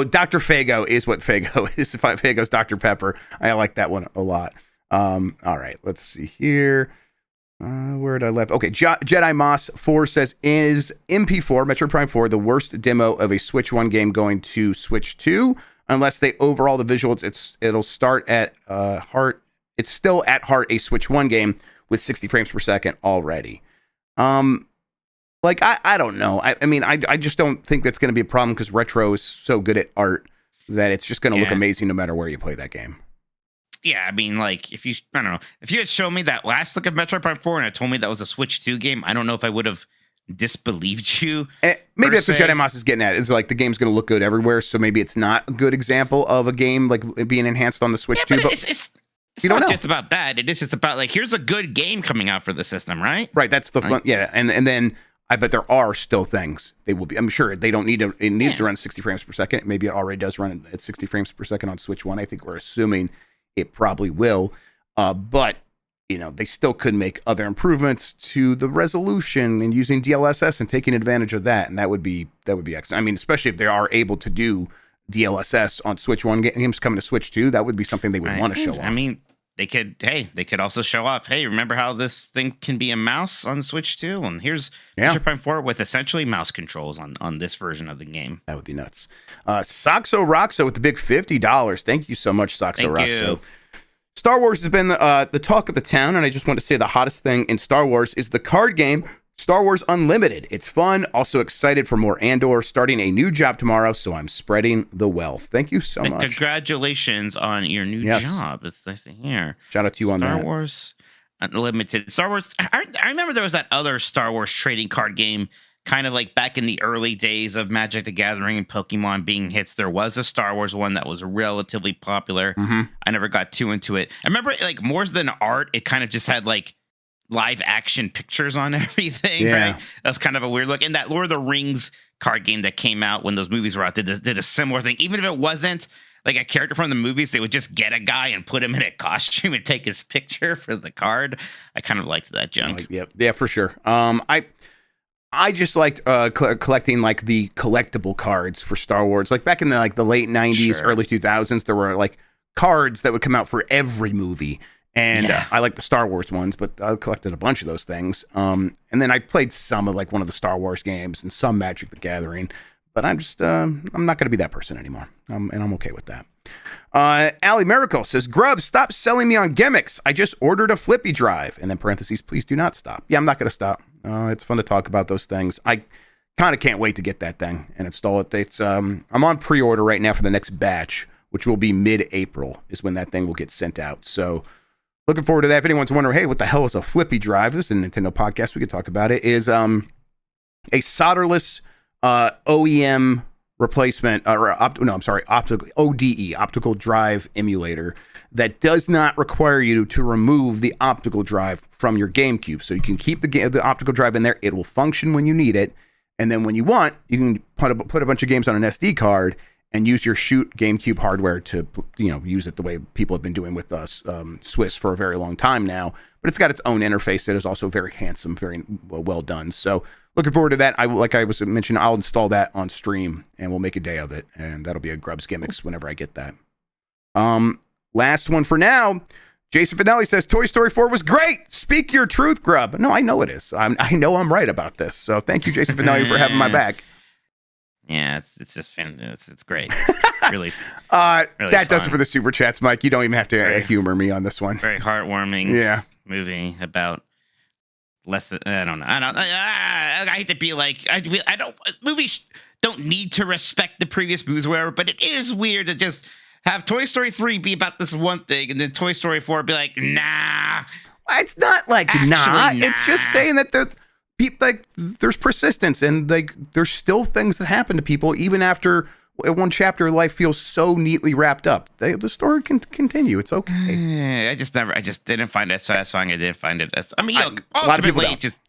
Dr. Faygo is what Faygo is. Faygo's Dr. Pepper. I like that one a lot. All right, let's see here. Where did I left? Okay, Jedi Moss 4 says, is MP4, Metroid Prime 4, the worst demo of a Switch 1 game going to Switch 2? Unless they overhaul the visuals, it'll start at heart. It's still at heart a Switch 1 game with 60 frames per second already. Like, I don't know. I mean, I just don't think that's going to be a problem because Retro is so good at art that it's just going to look amazing no matter where you play that game. Yeah, I mean, like, if you had shown me that last look of Metroid Prime 4 and had told me that was a Switch 2 game, I don't know if I would have disbelieved you. Maybe that's what Jedi Moss is getting at. It's like the game's going to look good everywhere, so maybe it's not a good example of a game like being enhanced on the Switch 2. But it's not just about that. It is just about, like, here's a good game coming out for the system, right? Right, that's the fun. Yeah, and then I bet there are still things they will be. I'm sure they don't need to. It needs to run 60 frames per second. Maybe it already does run at 60 frames per second on Switch 1. I think we're assuming it probably will. But you know, they still could make other improvements to the resolution and using DLSS and taking advantage of that. And that would be excellent. I mean, especially if they are able to do DLSS on Switch 1 games coming to Switch 2, that would be something they would want to show off. I mean, they could also show off, hey, remember how this thing can be a mouse on Switch 2? And here's Metroid Prime 4 with essentially mouse controls on this version of the game. That would be nuts. Soxo Roxo with the big $50. Thank you so much, Soxo Roxo. Star Wars has been the talk of the town, and I just want to say the hottest thing in Star Wars is the card game Star Wars Unlimited. It's fun. Also excited for more Andor. Starting a new job tomorrow, so I'm spreading the wealth. Thank you so much. Congratulations on your new job. It's nice to hear. Shout out to you on that. Star Wars Unlimited. Star Wars. I remember there was that other Star Wars trading card game, kind of like back in the early days of Magic the Gathering and Pokemon being hits. There was a Star Wars one that was relatively popular. Mm-hmm. I never got too into it. I remember, like, more than art, it kind of just had like live action pictures on everything, right? That's kind of a weird look. And that Lord of the Rings card game that came out when those movies were out did a similar thing. Even if it wasn't like a character from the movies, they would just get a guy and put him in a costume and take his picture for the card. I kind of liked that junk. Yeah, for sure. I just liked collecting like the collectible cards for Star Wars. Like back in the late 90s, early 2000s, there were like cards that would come out for every movie. And I like the Star Wars ones, but I collected a bunch of those things. And then I played some of like one of the Star Wars games and some Magic the Gathering. But I'm just, I'm not going to be that person anymore. And I'm okay with that. Allie Miracle says, Grubb, stop selling me on gimmicks. I just ordered a flippy drive. And then parentheses, please do not stop. Yeah, I'm not going to stop. It's fun to talk about those things. I kind of can't wait to get that thing and install it. It's I'm on pre-order right now for the next batch, which will be mid-April is when that thing will get sent out. So looking forward to that. If anyone's wondering, hey, what the hell is a flippy drive? This is a Nintendo podcast. We could talk about it. It is a solderless OEM replacement, optical ODE, optical drive emulator that does not require you to remove the optical drive from your GameCube. So you can keep the optical drive in there. It will function when you need it. And then when you want, you can put a bunch of games on an SD card and use your shoot GameCube hardware to, use it the way people have been doing with Swiss for a very long time now. But it's got its own interface that is also very handsome, very well done. So looking forward to that. Like I was mentioning, I'll install that on stream and we'll make a day of it. And that'll be a Grubb's Gimmicks whenever I get that. Last one for now. Jason Finelli says, Toy Story 4 was great. Speak your truth, Grubb. No, I know it is. I know I'm right about this. So thank you, Jason Finelli, for having my back. Yeah, it's just fantastic. It's great. Really, that does it for the super chats, Mike. You don't even have to humor me on this one. Very heartwarming. Yeah. movie about less than, I don't know. I hate to be like, I don't, movies don't need to respect the previous movies or whatever, but it is weird to just have Toy Story 3 be about this one thing and then Toy Story 4 be like, nah. It's not like Actually, nah. nah. It's just saying that there's persistence and like there's still things that happen to people even after one chapter of life feels so neatly wrapped up. The story can continue. It's okay. I just didn't find it satisfying. I didn't find it as, look, a lot of people ultimately, don't. it just,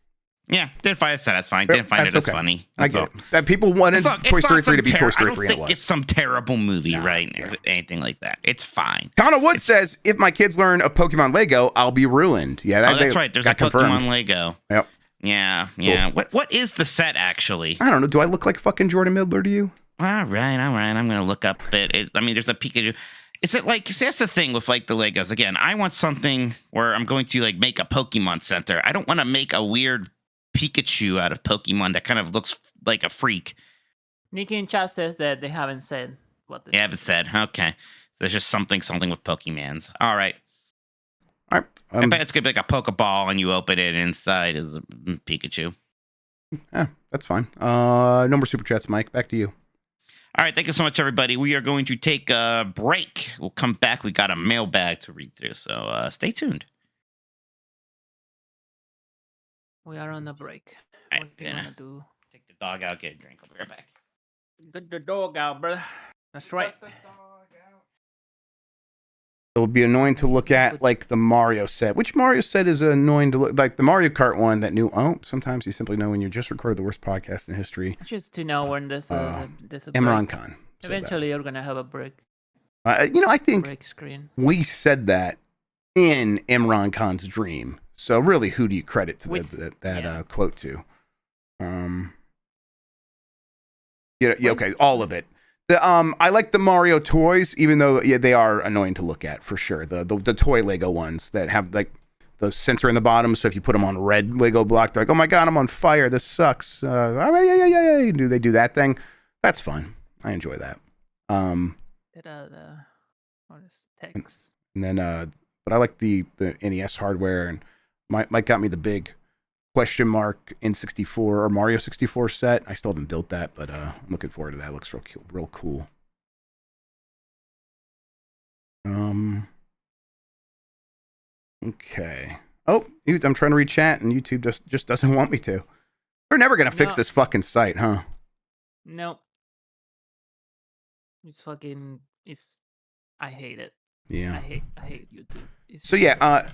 didn't find it satisfying. Didn't find it as funny. I get it. That people wanted Toy Story 3 to be Toy Story 3. I don't think it's some terrible movie, right? Or anything like that. It's fine. Connor Wood says, if my kids learn of Pokemon Lego, I'll be ruined. Yeah, that's right. There's a Pokemon Lego. Yep. Yeah. Cool. What is the set actually? I don't know. Do I look like fucking Jordan Midler to you? All right. I'm gonna look up it. There's a Pikachu. Is it like? See, that's the thing with like the Legos. Again, I want something where I'm going to like make a Pokemon Center. I don't want to make a weird Pikachu out of Pokemon that kind of looks like a freak. Nikki in chat says that they haven't said what. They haven't said. Okay, so there's just something with Pokemans. All right. All right. I bet it's gonna be like a Pokeball, and you open it, and inside is a Pikachu. Yeah, that's fine. No more super chats, Mike. Back to you. All right, thank you so much, everybody. We are going to take a break. We'll come back. We got a mailbag to read through, so stay tuned. We are on a break. All right, What do you want to do? Take the dog out, get a drink. I'll be right back. Get the dog out, brother. That's right. It'll be annoying to look at, like the Mario set. Which Mario set is annoying to look like? The Mario Kart one that new. Oh, sometimes you simply know when you just recorded the worst podcast in history. Just to know when there's a Imran break. Khan. Eventually, you're gonna have a break. I think Break screen. we said that in Imran Khan's dream. So really, who do you credit to that quote to? Yeah, okay, all of it. I like the Mario toys, even though they are annoying to look at for sure. The toy Lego ones that have like the sensor in the bottom, so if you put them on red Lego block, they're like, oh my god, I'm on fire. This sucks. Yeah. Do they do that thing? That's fun. I enjoy that. What is text? And then, but I like the NES hardware, and Mike got me the big question mark N64 or Mario 64 set. I still haven't built that, but I'm looking forward to that. It looks real cool. Okay. Oh, I'm trying to read chat, and YouTube just doesn't want me to. They're never gonna fix this fucking site, huh? Nope. I hate it. Yeah. I hate YouTube.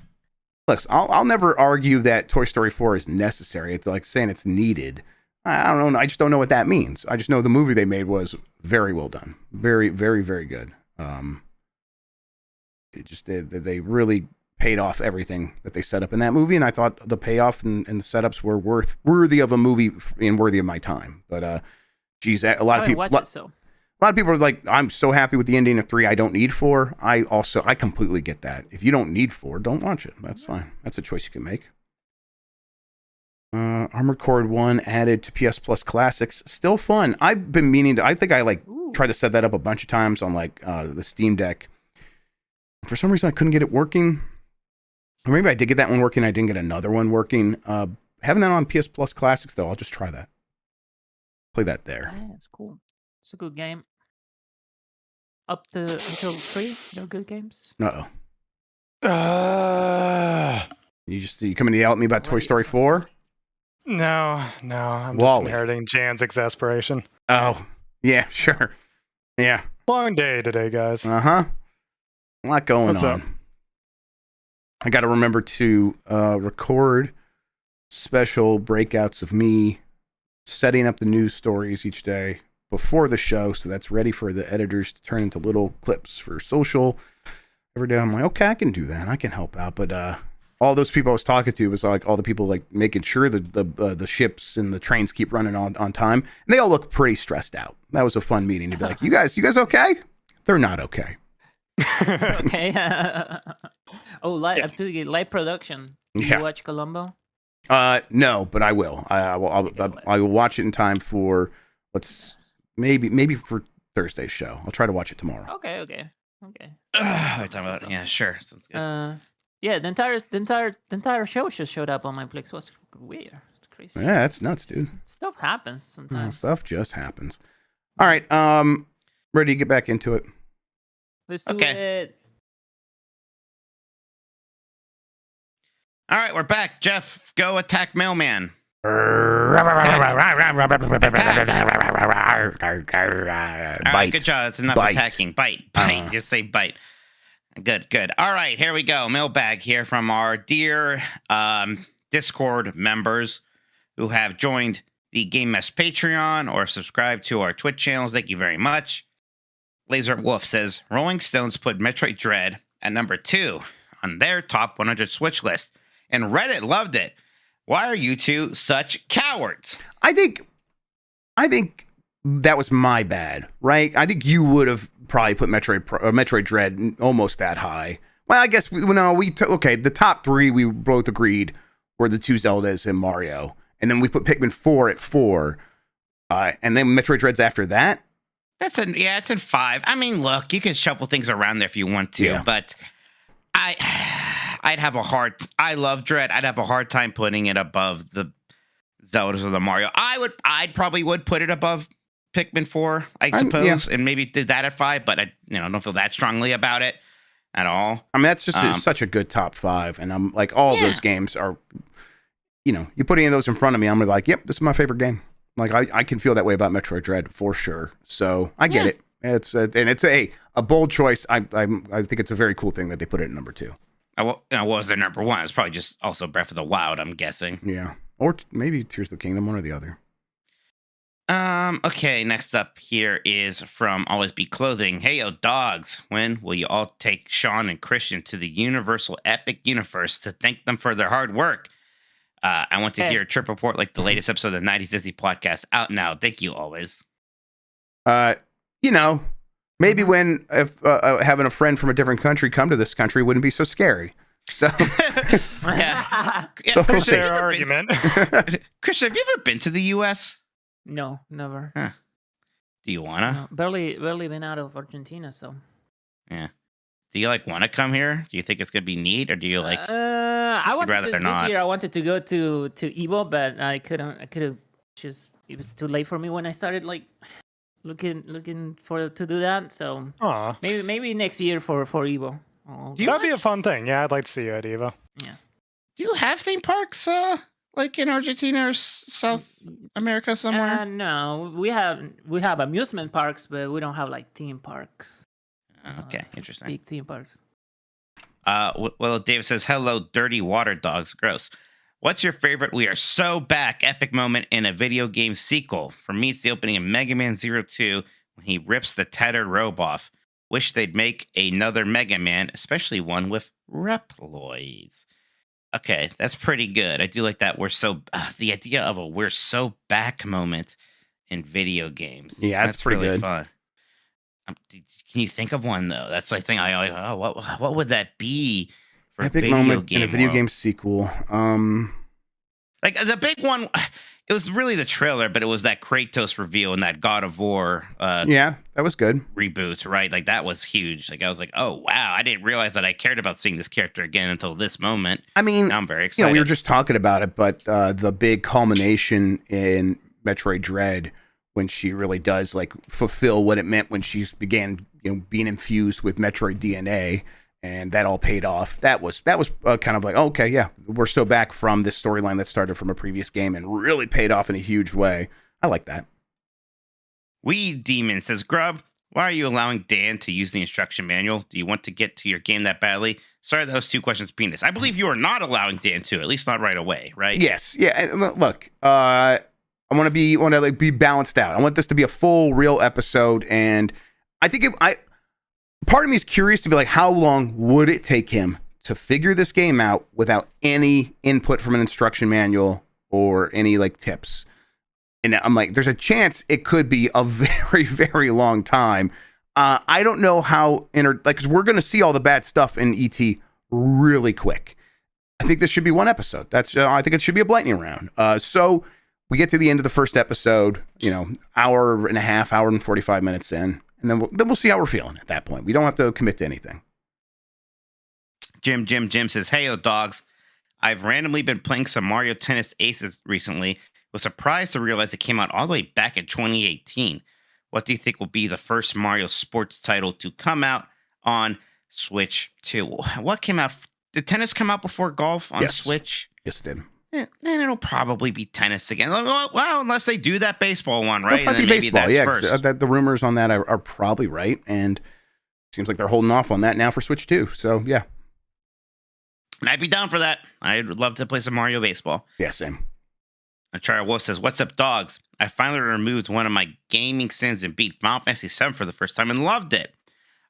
Look, I'll never argue that Toy Story 4 is necessary. It's like saying it's needed. I don't know. I just don't know what that means. I just know the movie they made was very well done. Very, very, very good. They really paid off everything that they set up in that movie, and I thought the payoff and the setups were worthy of a movie and worthy of my time. But geez, a lot of people. A lot of people are like, I'm so happy with the ending of 3, I don't need 4. I completely get that. If you don't need 4, don't watch it. That's fine. That's a choice you can make. Armored Core 1 added to PS Plus Classics. Still fun. I've been meaning to, I think I tried to set that up a bunch of times on the Steam Deck. For some reason, I couldn't get it working. Or maybe I did get that one working. I didn't get another one working. Having that on PS Plus Classics, though, I'll just try that. Play that there. Yeah, it's cool. It's a good game. Up to until 3, they're good games. You coming to yell at me about Toy Story 4? No, I'm just inheriting Jan's exasperation. Oh, yeah, sure. Yeah. Long day today, guys. A lot going What's on. up? I got to remember to record special breakouts of me setting up the news stories each day before the show, so that's ready for the editors to turn into little clips for social. Every day I'm like, okay, I can do that. I can help out. But all those people I was talking to was like all the people like making sure the ships and the trains keep running on time. And they all look pretty stressed out. That was a fun meeting to be like, you guys okay? They're not okay. Okay. Live production. Did you watch Columbo? No, but I will. I will watch it in time for maybe for Thursday's show. I'll try to watch it tomorrow. Okay. Yeah, sure. Sounds good. Yeah, the entire show just showed up on my Plex. It was weird. It's crazy. Yeah, that's nuts, dude. Stuff happens sometimes. Stuff just happens. All right, ready to get back into it? Let's do it. All right, we're back. Jeff, go attack Mailman. All right, good job. That's enough attacking. Bite. Just say bite. Good. All right, here we go. Mailbag here from our dear Discord members who have joined the Game Mess Patreon or subscribed to our Twitch channels. Thank you very much. Laser Wolf says, Rolling Stones put Metroid Dread at number 2 on their top 100 Switch list, and Reddit loved it. Why are you two such cowards? I think that was my bad, right? I think you would have probably put Metroid Dread almost that high. Well, I guess the top 3 we both agreed were the 2 Zeldas and Mario, and then we put Pikmin 4 at 4, and then Metroid Dread's after that. It's in 5. I mean, look, you can shuffle things around there if you want to, but I'd have a hard. I love Dread. I'd have a hard time putting it above the Zeldas or the Mario. I'd probably put it above Pikmin 4, I suppose, and maybe did that at 5, but I don't feel that strongly about it at all. I mean, that's just such a good top 5, and I'm like, all of those games are, you put any of those in front of me, I'm gonna be like, yep, this is my favorite game. Like, I can feel that way about Metroid Dread for sure. So I get it. It's a bold choice. I think it's a very cool thing that they put it at number 2. What was their number 1? It's probably just also Breath of the Wild, I'm guessing. Yeah, or maybe Tears of the Kingdom, one or the other. Okay, next up here is from Always Be Clothing. Hey, yo, dogs. When will you all take Sean and Christian to the Universal Epic Universe to thank them for their hard work? I want to hear a trip report like the latest episode of the 90s Disney podcast out now. Thank you, always. Maybe when if having a friend from a different country come to this country wouldn't be so scary. So, so we'll see. Their argument. Christian, have you ever been to the U.S.? No, never. Huh. Do you wanna? No, barely been out of Argentina, so. Yeah. Do you want to come here? Do you think it's gonna be neat, or do you like? I wanted rather this not? year. I wanted to go to Evo, but I couldn't. I could have just. It was too late for me when I started looking to do that. So maybe next year for Evo. That'd be a fun thing. Yeah, I'd like to see you at Evo. Yeah. Do you have theme parks like in Argentina or South America somewhere? No, we have amusement parks, but we don't have theme parks. Okay, interesting. Big theme parks. Well, David says, hello, dirty water dogs. Gross. What's your favorite We Are So Back epic moment in a video game sequel? For me, it's the opening of Mega Man 02 when he rips the tattered robe off. Wish they'd make another Mega Man, especially one with Reploids. Okay, that's pretty good. I do like that. The idea of a We're So Back moment in video games. Yeah, that's pretty really good. Fun. Can you think of one though? That's the thing. What would that be for epic a video moment game in a video world? game sequel? Like the big one, it was really the trailer, but it was that Kratos reveal and that God of War. Yeah, that was good. Reboots, right? Like that was huge. Like I was like, oh wow, I didn't realize that I cared about seeing this character again until this moment. I mean, now I'm very excited. We were just talking about it, but the big culmination in Metroid Dread, when she really does fulfill what it meant when she began, being infused with Metroid DNA, and that all paid off. That was kind of like, okay, yeah, we're so back from this storyline that started from a previous game and really paid off in a huge way. I like that. Weed Demon says, Grubb, why are you allowing Dan to use the instruction manual? Do you want to get to your game that badly? Sorry, that was 2 questions, penis. I believe you are not allowing Dan to, at least not right away, right? Yes. Yeah. Look, I want to be balanced out. I want this to be a full, real episode, and I think part of me is curious to be like, how long would it take him to figure this game out without any input from an instruction manual or any tips? And I'm like, there's a chance it could be a very, very long time. I don't know how because we're going to see all the bad stuff in ET really quick. I think this should be one episode. I think it should be a lightning round. So we get to the end of the first episode, hour and a half, hour and 45 minutes in, and then we'll see how we're feeling at that point. We don't have to commit to anything. Jim says, "Hey, dogs. I've randomly been playing some Mario Tennis Aces recently. Was surprised to realize it came out all the way back in 2018. What do you think will be the first Mario sports title to come out on Switch 2? What came out? Did tennis come out before golf on Switch? Yes, it did. Then it'll probably be tennis again. Well, unless they do that baseball one, right? And then maybe that's first. The rumors on that are probably right, and it seems like they're holding off on that now for Switch 2. So, yeah. And I'd be down for that. I'd love to play some Mario Baseball. Yeah, same. Charlie Wolf says, "What's up, dogs? I finally removed one of my gaming sins and beat Final Fantasy VII for the first time and loved it.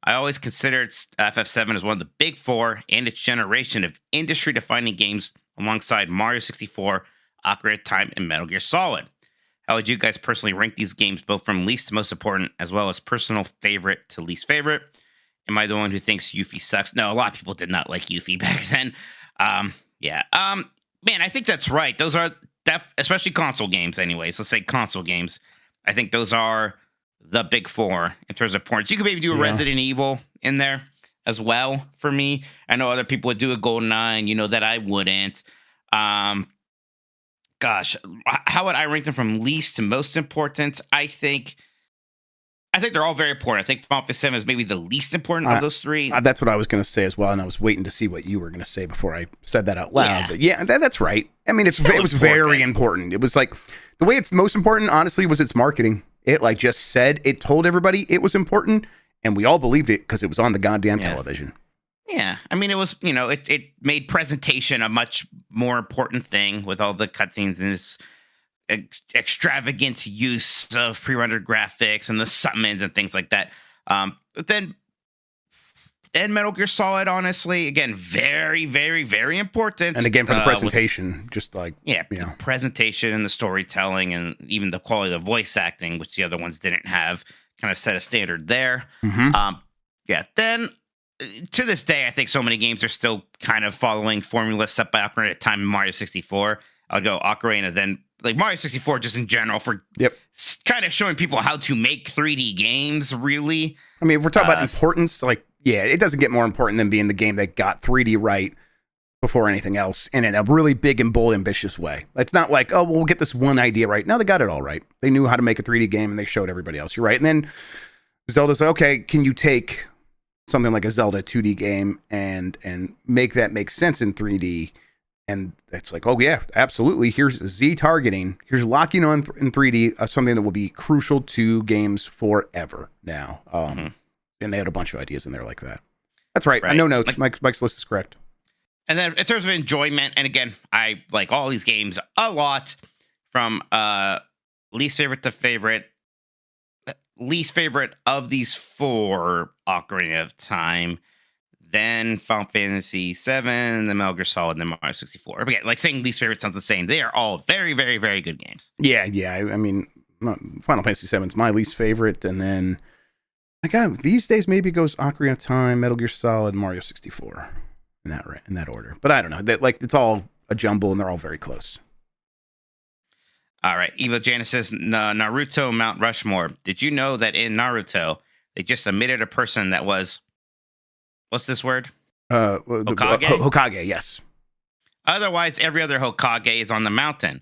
I always considered FF7 as one of the big four in its generation of industry-defining games alongside Mario 64, Ocarina of Time, and Metal Gear Solid. How would you guys personally rank these games, both from least to most important, as well as personal favorite to least favorite? Am I the one who thinks Yuffie sucks?" No, a lot of people did not like Yuffie back then. Man, I think that's right. Those are especially console games anyways. Let's say console games. I think those are the big four in terms of importance. You could maybe do a Resident Evil in there as well for me. I know other people would do a GoldenEye, that I wouldn't. Gosh, how would I rank them from least to most important? I think they're all very important. I think Final Fantasy VII is maybe the least important of those three. That's what I was going to say as well, and I was waiting to see what you were going to say before I said that out loud. But that's right. I mean, it was very important. It was like the way it's most important, honestly, was its marketing. It just said, it told everybody it was important, and we all believed it because it was on the goddamn television. Yeah, I mean, it was, it made presentation a much more important thing with all the cutscenes and its extravagant use of pre-rendered graphics and the summons and things like that. But then Metal Gear Solid, honestly, again, very, very, very important. And again, for the presentation, the presentation and the storytelling and even the quality of the voice acting, which the other ones didn't have, kind of set a standard there. Mm-hmm. Then to this day, I think so many games are still kind of following formula set by Ocarina of Time and Mario 64. I would go Ocarina, then like Mario 64 just in general for kind of showing people how to make 3D games, really. I mean, if we're talking about importance, it doesn't get more important than being the game that got 3D right before anything else and in a really big and bold, ambitious way. It's not like, we'll get this one idea right. No, they got it all right. They knew how to make a 3D game and they showed everybody else. You're right. And then Zelda's like, okay, can you take something like a Zelda 2D game and make that make sense in 3D? And it's like, oh yeah, absolutely. Here's Z targeting. Here's locking on in 3D, something that will be crucial to games forever now. And they had a bunch of ideas in there like that. That's right. I know notes. Mike's list is correct. And then in terms of enjoyment, and again, I like all these games a lot, from least favorite to favorite. Least favorite of these four, Ocarina of Time, then Final Fantasy VII, then Metal Gear Solid, and then Mario 64. But again, saying least favorite sounds the same. They are all very, very, very good games. Yeah. I mean, Final Fantasy VII is my least favorite, and then these days maybe it goes Ocarina of Time, Metal Gear Solid, Mario 64 in that order. But I don't know. It's all a jumble, and they're all very close. All right. Eva Janice says, Naruto Mount Rushmore. Did you know that in Naruto, they just omitted a person that was, what's this word? Hokage? Hokage, yes. Otherwise, every other Hokage is on the mountain.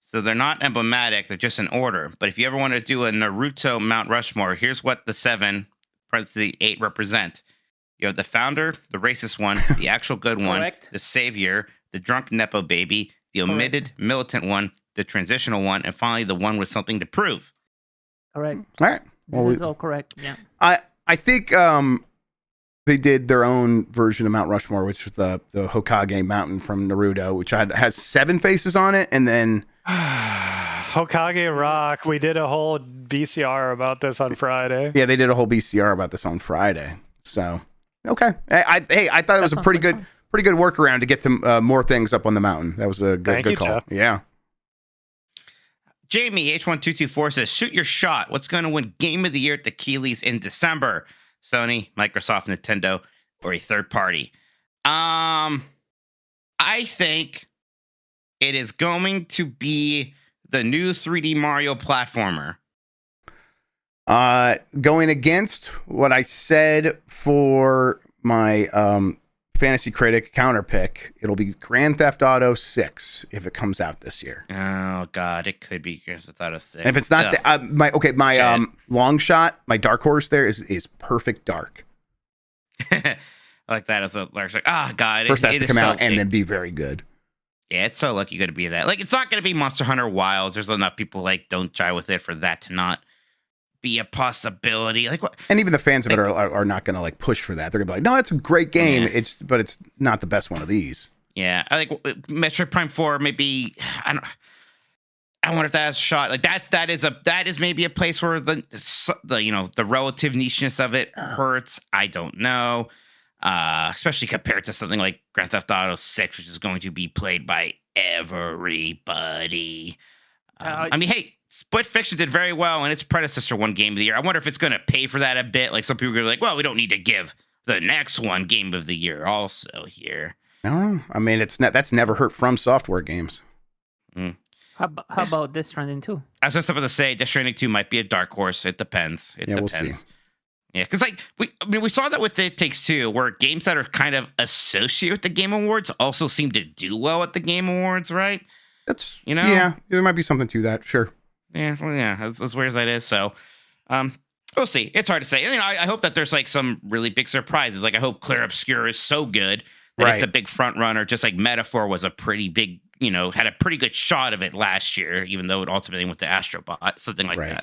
So they're not emblematic. They're just in order. But if you ever want to do a Naruto Mount Rushmore, here's what the 7, parentheses 8, represent. You have the founder, the racist one, the actual good one, the savior, the drunk Nepo baby, the omitted militant one, the transitional one, and finally the one with something to prove. Correct. All right. This is all correct. Yeah. I think they did their own version of Mount Rushmore, which was the Hokage mountain from Naruto, which has 7 faces on it, and then Hokage Rock. We did a whole BCR about this on Friday. Yeah, they did a whole BCR about this on Friday. So okay, I thought it was a pretty good workaround to get to more things up on the mountain. That was a good call. Jeff. Yeah. Jamie H1224 says, shoot your shot. What's going to win Game of the Year at the Keeleys in December? Sony, Microsoft, Nintendo, or a third party? I think it is going to be the new 3D Mario platformer. Going against what I said for my fantasy critic counterpick. It'll be Grand Theft Auto 6 if it comes out this year. Oh God, it could be Grand Theft Auto 6. And if it's not my long shot, my dark horse there is Perfect Dark. I like that as a like, God, First has to come out and big. then be very good. Yeah, it's so lucky going to be that. Like, it's not going to be Monster Hunter Wilds. There's enough people like don't jive with it for that to not be a possibility. Like, what? And even the fans of it are not going to like push for that. They're going to be like, no, it's a great game. Yeah. But it's not the best one of these. Yeah, I think Metroid Prime 4 maybe. I wonder if that has a shot. Like that is maybe a place where the relative nicheness of it hurts. I don't know. Especially compared to something like Grand Theft Auto 6, which is going to be played by everybody. I mean, hey, Split Fiction did very well, and its predecessor won Game of the Year. I wonder if it's going to pay for that a bit. Like, some people are going to be like, well, we don't need to give the next one Game of the Year also here. No, I mean, that's never hurt From Software games. Mm. How about Death Stranding 2? I was just about to say, Death Stranding 2 might be a dark horse. It depends. It depends. We'll see. Yeah, because like we saw that with It Takes Two, where games that are kind of associated with the Game Awards also seem to do well at the Game Awards, right? That's yeah, there might be something to that, sure. Yeah, well, yeah, as weird as that is. So, we'll see. It's hard to say. I hope that there's like some really big surprises. Like, I hope Clear Obscure is so good that it's a big front runner. Just like Metaphor was a pretty big, had a pretty good shot of it last year, even though it ultimately went to Astrobot, something like that.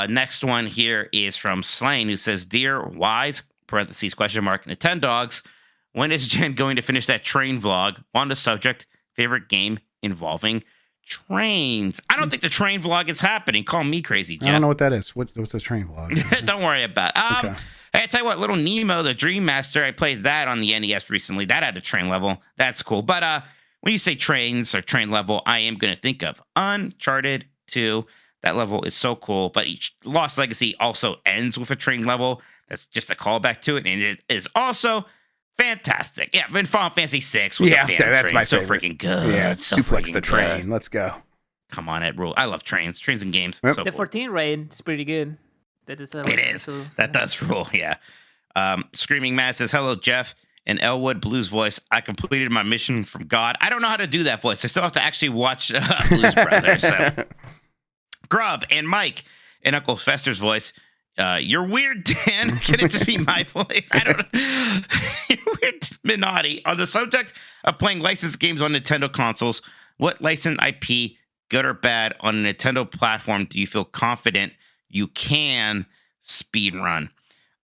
Next one here is from Slain, who says, "Dear Wise (parentheses question mark) Nintendogs, when is Jen going to finish that train vlog on the subject favorite game involving trains?" I don't think the train vlog is happening. Call me crazy, Jeff. I don't know what that is. What's the train vlog? Don't worry about it. Okay. Hey, I tell you what, Little Nemo, the Dream Master, I played that on the NES recently. That had a train level. That's cool. But when you say trains or train level, I am going to think of Uncharted 2. That level is so cool, but each Lost Legacy also ends with a train level. That's just a callback to it, and it is also fantastic. Yeah, in Final Fantasy VI with the Phantom that's train. my so favorite. Freaking good. Yeah, so suplex the train. Good. Let's go. Come on, it rule. I love trains and games. Yep. So The cool. 14 raid is pretty good. That is It is. That does rule, yeah. Screaming Matt says, "Hello, Jeff." In Elwood Blues voice, "I completed my mission from God." I don't know how to do that voice. I still have to actually watch Blues Brothers. So. Grubb and Mike in Uncle Fester's voice, "You're weird, Dan." Can it just be my voice? I don't know. You're weird, Minotti. On the subject of playing licensed games on Nintendo consoles, what licensed IP, good or bad, on a Nintendo platform do you feel confident you can speedrun?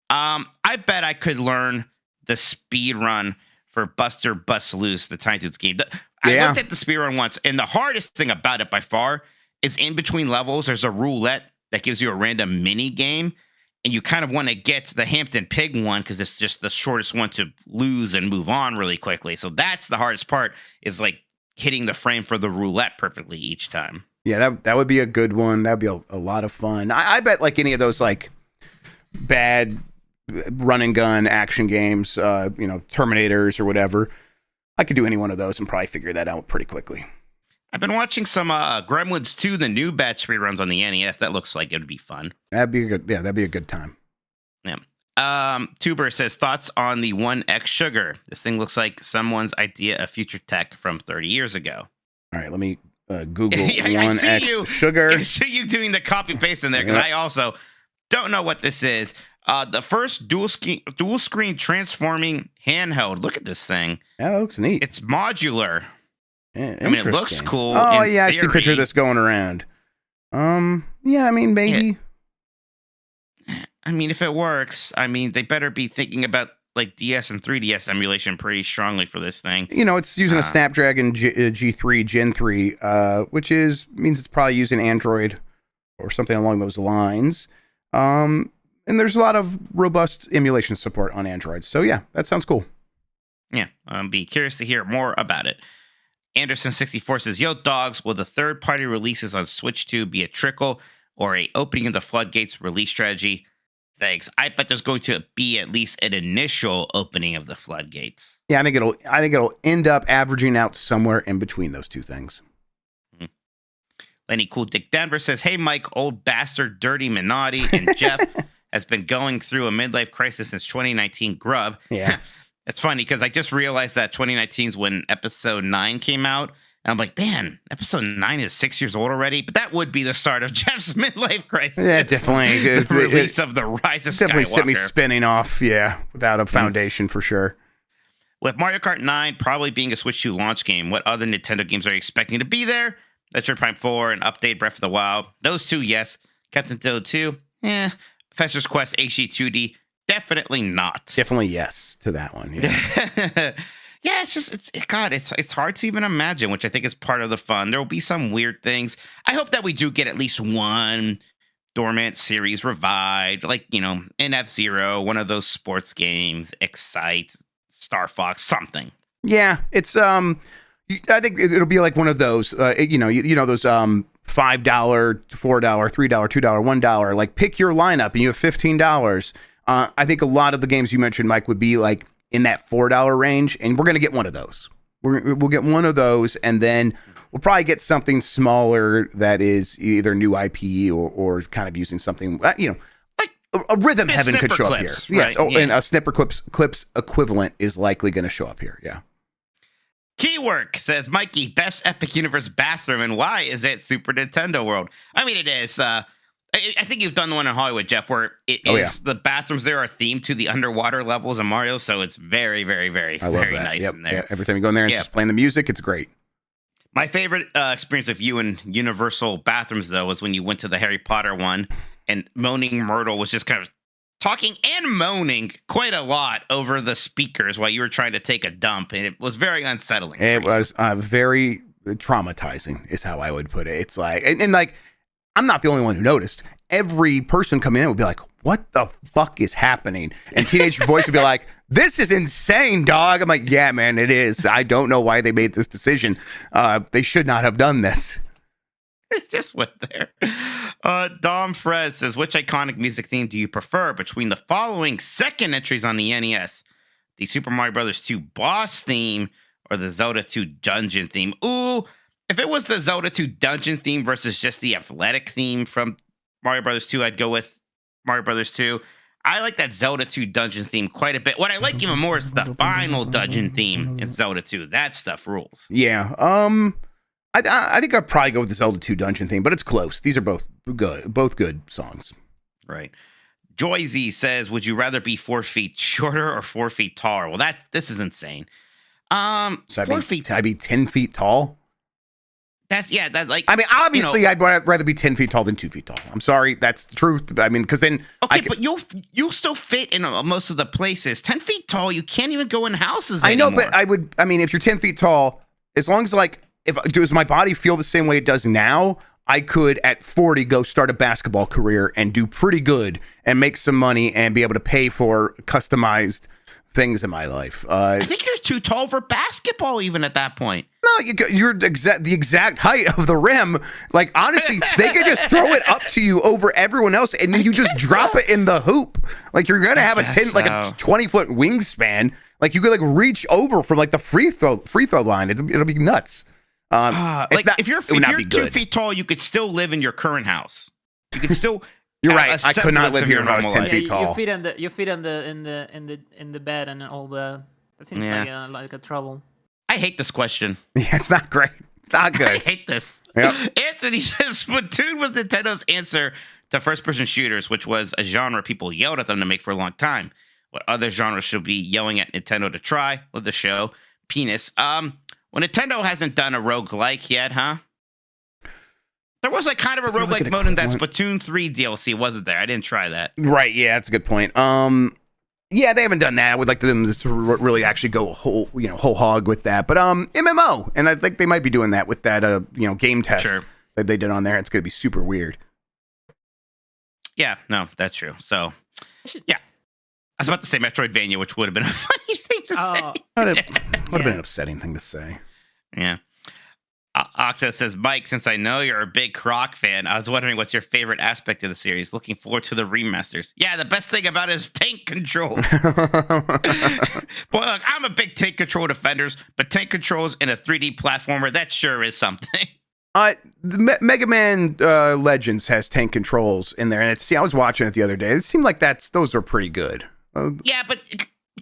I bet I could learn the speedrun for Buster Bust Loose, the Tiny Toons game. I looked at the speedrun once, and the hardest thing about it by far is in between levels, there's a roulette that gives you a random mini game, and you kind of want to get to the Hampton Pig one because it's just the shortest one to lose and move on really quickly. So that's the hardest part, is like hitting the frame for the roulette perfectly each time. Yeah, that would be a good one. That'd be a lot of fun. I bet like any of those like bad run and gun action games, Terminators or whatever, I could do any one of those and probably figure that out pretty quickly. I've been watching some Gremlins 2, the new batch speedruns on the NES. That looks like it would be fun. That'd be a good time. Yeah. Tuber says, "Thoughts on the 1X Sugar? This thing looks like someone's idea of future tech from 30 years ago." All right, let me Google Yeah, 1X Sugar. I see you doing the copy paste in there, because I also don't know what this is. The first dual screen transforming handheld. Look at this thing. Yeah, that looks neat. It's modular. Yeah, I mean, it looks cool. Oh, in yeah, I see a theory. picture of this going around. Yeah, I mean, maybe. Yeah. I mean, if it works, I mean, they better be thinking about like DS and 3DS emulation pretty strongly for this thing. It's using a Snapdragon G3 Gen 3, which means it's probably using Android or something along those lines. And there's a lot of robust emulation support on Android. So yeah, that sounds cool. Yeah, be curious to hear more about it. Anderson64 says, "Yo, dogs, will the third-party releases on Switch 2 be a trickle or a opening of the floodgates release strategy? Thanks. I bet there's going to be at least an initial opening of the floodgates." Yeah, I think it'll end up averaging out somewhere in between those two things. Mm-hmm. Lenny Cool Dick Denver says, "Hey, Mike, old bastard, dirty Minotti, and Jeff has been going through a midlife crisis since 2019. Grubb." Yeah. It's funny because I just realized that 2019 is when episode 9 came out. And I'm like, man, episode 9 is 6 years old already. But that would be the start of Jeff's midlife crisis. Yeah, definitely. The release of the Rise of definitely Skywalker. sent me spinning off, without a foundation for sure. With Mario Kart 9 probably being a Switch 2 launch game, what other Nintendo games are you expecting to be there? Metroid Prime 4 and Update Breath of the Wild. Those two, yes. Captain Toad 2, Fester's Quest HD 2D, definitely not. Definitely yes to that one. Yeah. Yeah, it's hard to even imagine, which I think is part of the fun. There will be some weird things. I hope that we do get at least one dormant series revived, like, in F-Zero, one of those sports games, Excite, Star Fox, something. Yeah, it's I think it'll be like one of those those $5, $4, $3, $2, $1, like pick your lineup and you have $15. I think a lot of the games you mentioned, Mike, would be like in that $4 range, and we're going to get one of those. We'll get one of those, and then we'll probably get something smaller that is either new IP or kind of using something, like a Rhythm Heaven could show clips, up here. right? Yes, and a Snipper Clips equivalent is likely going to show up here. Yeah. Keywork says, Mikey, best Epic Universe bathroom, and why is it Super Nintendo World? I mean, it is. I think you've done the one in Hollywood, Jeff, where the bathrooms there are themed to the underwater levels of Mario, so it's very, very, very, very nice in there. Yeah. Every time you go in there and it's just playing the music, it's great. My favorite experience of you in Universal bathrooms, though, was when you went to the Harry Potter one, and Moaning Myrtle was just kind of talking and moaning quite a lot over the speakers while you were trying to take a dump, and it was very unsettling. It was very traumatizing, is how I would put it. It's like, and like, I'm not the only one who noticed. Every person coming in would be like, what the fuck is happening? And teenage boys would be like, this is insane, dog. I'm like, yeah, man, it is. I don't know why they made this decision. They should not have done this. It just went there. Dom Frez says, which iconic music theme do you prefer between the following second entries on the NES? The Super Mario Bros. 2 boss theme or the Zelda 2 dungeon theme? Ooh, if it was the Zelda 2 dungeon theme versus just the athletic theme from Mario Bros. 2, I'd go with Mario Bros. 2. I like that Zelda 2 dungeon theme quite a bit. What I like even more is the final dungeon theme in Zelda 2. That stuff rules. Yeah. I think I'd probably go with the Zelda 2 dungeon theme, but it's close. These are both good songs. Right. Joyzy says, would you rather be 4 feet shorter or 4 feet taller? Well, this is insane. So 4 feet. I'd be 10 feet tall. That's like. I mean, obviously, I'd rather be 10 feet tall than 2 feet tall. I'm sorry, that's the truth. I mean, because then. Okay, but you'll still fit in most of the places. 10 feet tall, you can't even go in houses. I know, anymore. but if you're 10 feet tall, as long as does my body feel the same way it does now, I could at 40 go start a basketball career and do pretty good and make some money and be able to pay for customized things in my life. I think you're too tall for basketball even at that point. No, you're the exact height of the rim. Like, honestly, they could just throw it up to you over everyone else, and then you just drop it in the hoop. Like, you're gonna have a 20-foot wingspan. Like, you could reach over from the free throw line. It'll be nuts. If you're 2 feet tall, you could still live in your current house. You could still. You're right. I could not live here if I was 10 feet tall. You fit in the bed and all the. That seems like a trouble. I hate this question. Yeah, it's not great. It's not good. I hate this. Yep. Anthony says Splatoon was Nintendo's answer to first-person shooters, which was a genre people yelled at them to make for a long time. What other genres should be yelling at Nintendo to try? Let the show. Penis. Well, Nintendo hasn't done a roguelike yet, huh? There was kind of a roguelike mode in that Splatoon 3 DLC, wasn't there? I didn't try that. Right, yeah, that's a good point. Yeah, they haven't done that. I would like them to really actually go whole hog with that. But MMO, and I think they might be doing that with that game test that they did on there. It's going to be super weird. Yeah, no, that's true. So, yeah. I was about to say Metroidvania, which would have been a funny thing to say. Would have been an upsetting thing to say. Yeah. Octa says, Mike, since I know you're a big Croc fan, I was wondering what's your favorite aspect of the series. Looking forward to the remasters. Yeah, the best thing about it is tank control. Boy, look, I'm a big tank control defenders, but tank controls in a 3D platformer, that sure is something. The Mega Man Legends has tank controls in there, and I was watching it the other day. It seemed like those are pretty good. Yeah, but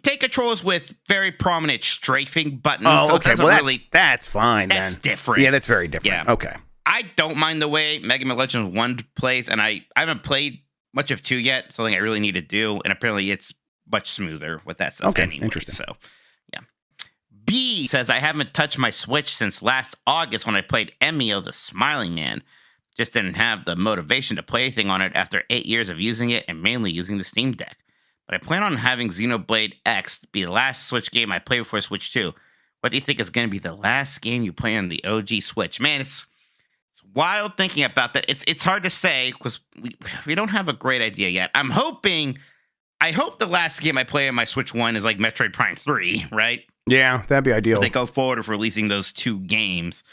take controls with very prominent strafing buttons. Oh, so okay. Well, that's fine. That's then. different. Yeah, that's very different. Yeah. Okay. I don't mind the way Mega Man Legends 1 plays, and I haven't played much of 2 yet, something I really need to do, and apparently it's much smoother with that stuff anyway. Interesting. So, yeah. B says, I haven't touched my Switch since last August when I played Emio the Smiling Man. Just didn't have the motivation to play anything on it after 8 years of using it and mainly using the Steam Deck. But I plan on having Xenoblade X be the last Switch game I play before Switch 2. What do you think is going to be the last game you play on the OG Switch? Man, it's wild thinking about that. It's hard to say because we don't have a great idea yet. I hope the last game I play on my Switch 1 is like Metroid Prime 3, right? Yeah, that'd be ideal. If they go forward with releasing those 2 games.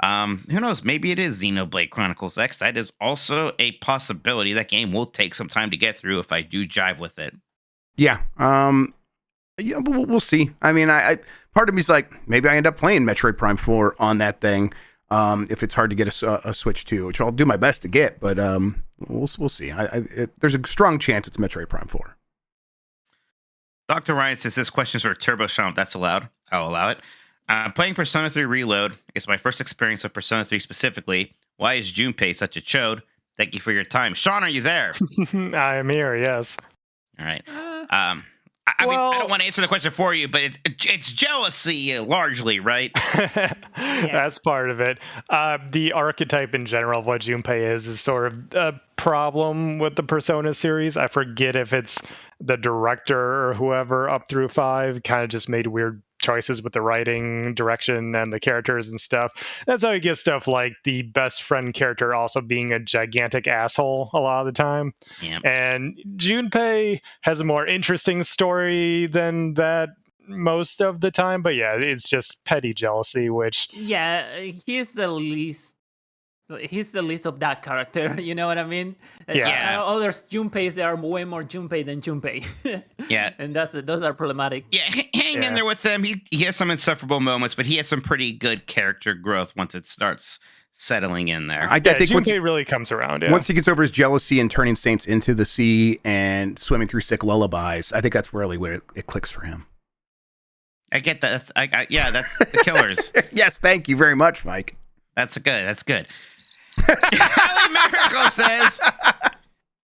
Who knows? Maybe it is Xenoblade Chronicles X. That is also a possibility. That game will take some time to get through if I do jive with it. Yeah. Yeah, but we'll see. I mean, I part of me's like, maybe I end up playing Metroid Prime 4 on that thing. If it's hard to get a Switch 2, which I'll do my best to get, but we'll see. There's a strong chance it's Metroid Prime 4. Dr. Ryan says this question's for Turbo Sean. That's allowed. I'll allow it. Playing Persona 3 Reload is my first experience with Persona 3 specifically. Why is Junpei such a chode? Thank you for your time. Sean, are you there? I am here, yes. All right. I mean, I don't want to answer the question for you, but it's jealousy largely, right? That's part of it. The archetype in general of what Junpei is sort of a problem with the Persona series. I forget if it's the director or whoever up through 5 kind of just made weird choices with the writing direction and the characters and stuff. That's how you get stuff like the best friend character also being a gigantic asshole a lot of the time. Yeah. And Junpei has a more interesting story than that most of the time, but yeah, it's just petty jealousy, which he's the least of that character. You know what I mean? Yeah. Others Junpeis, there are way more Junpei than Junpei. Yeah. And those are problematic. Yeah, hang in there with him. He has some insufferable moments, but he has some pretty good character growth once it starts settling in there. I think Junpei really comes around. Yeah. Once he gets over his jealousy and turning saints into the sea and swimming through sick lullabies, I think that's really where it clicks for him. I get that. That's the Killers. Yes, thank you very much, Mike. That's good. Hallie Miracle says,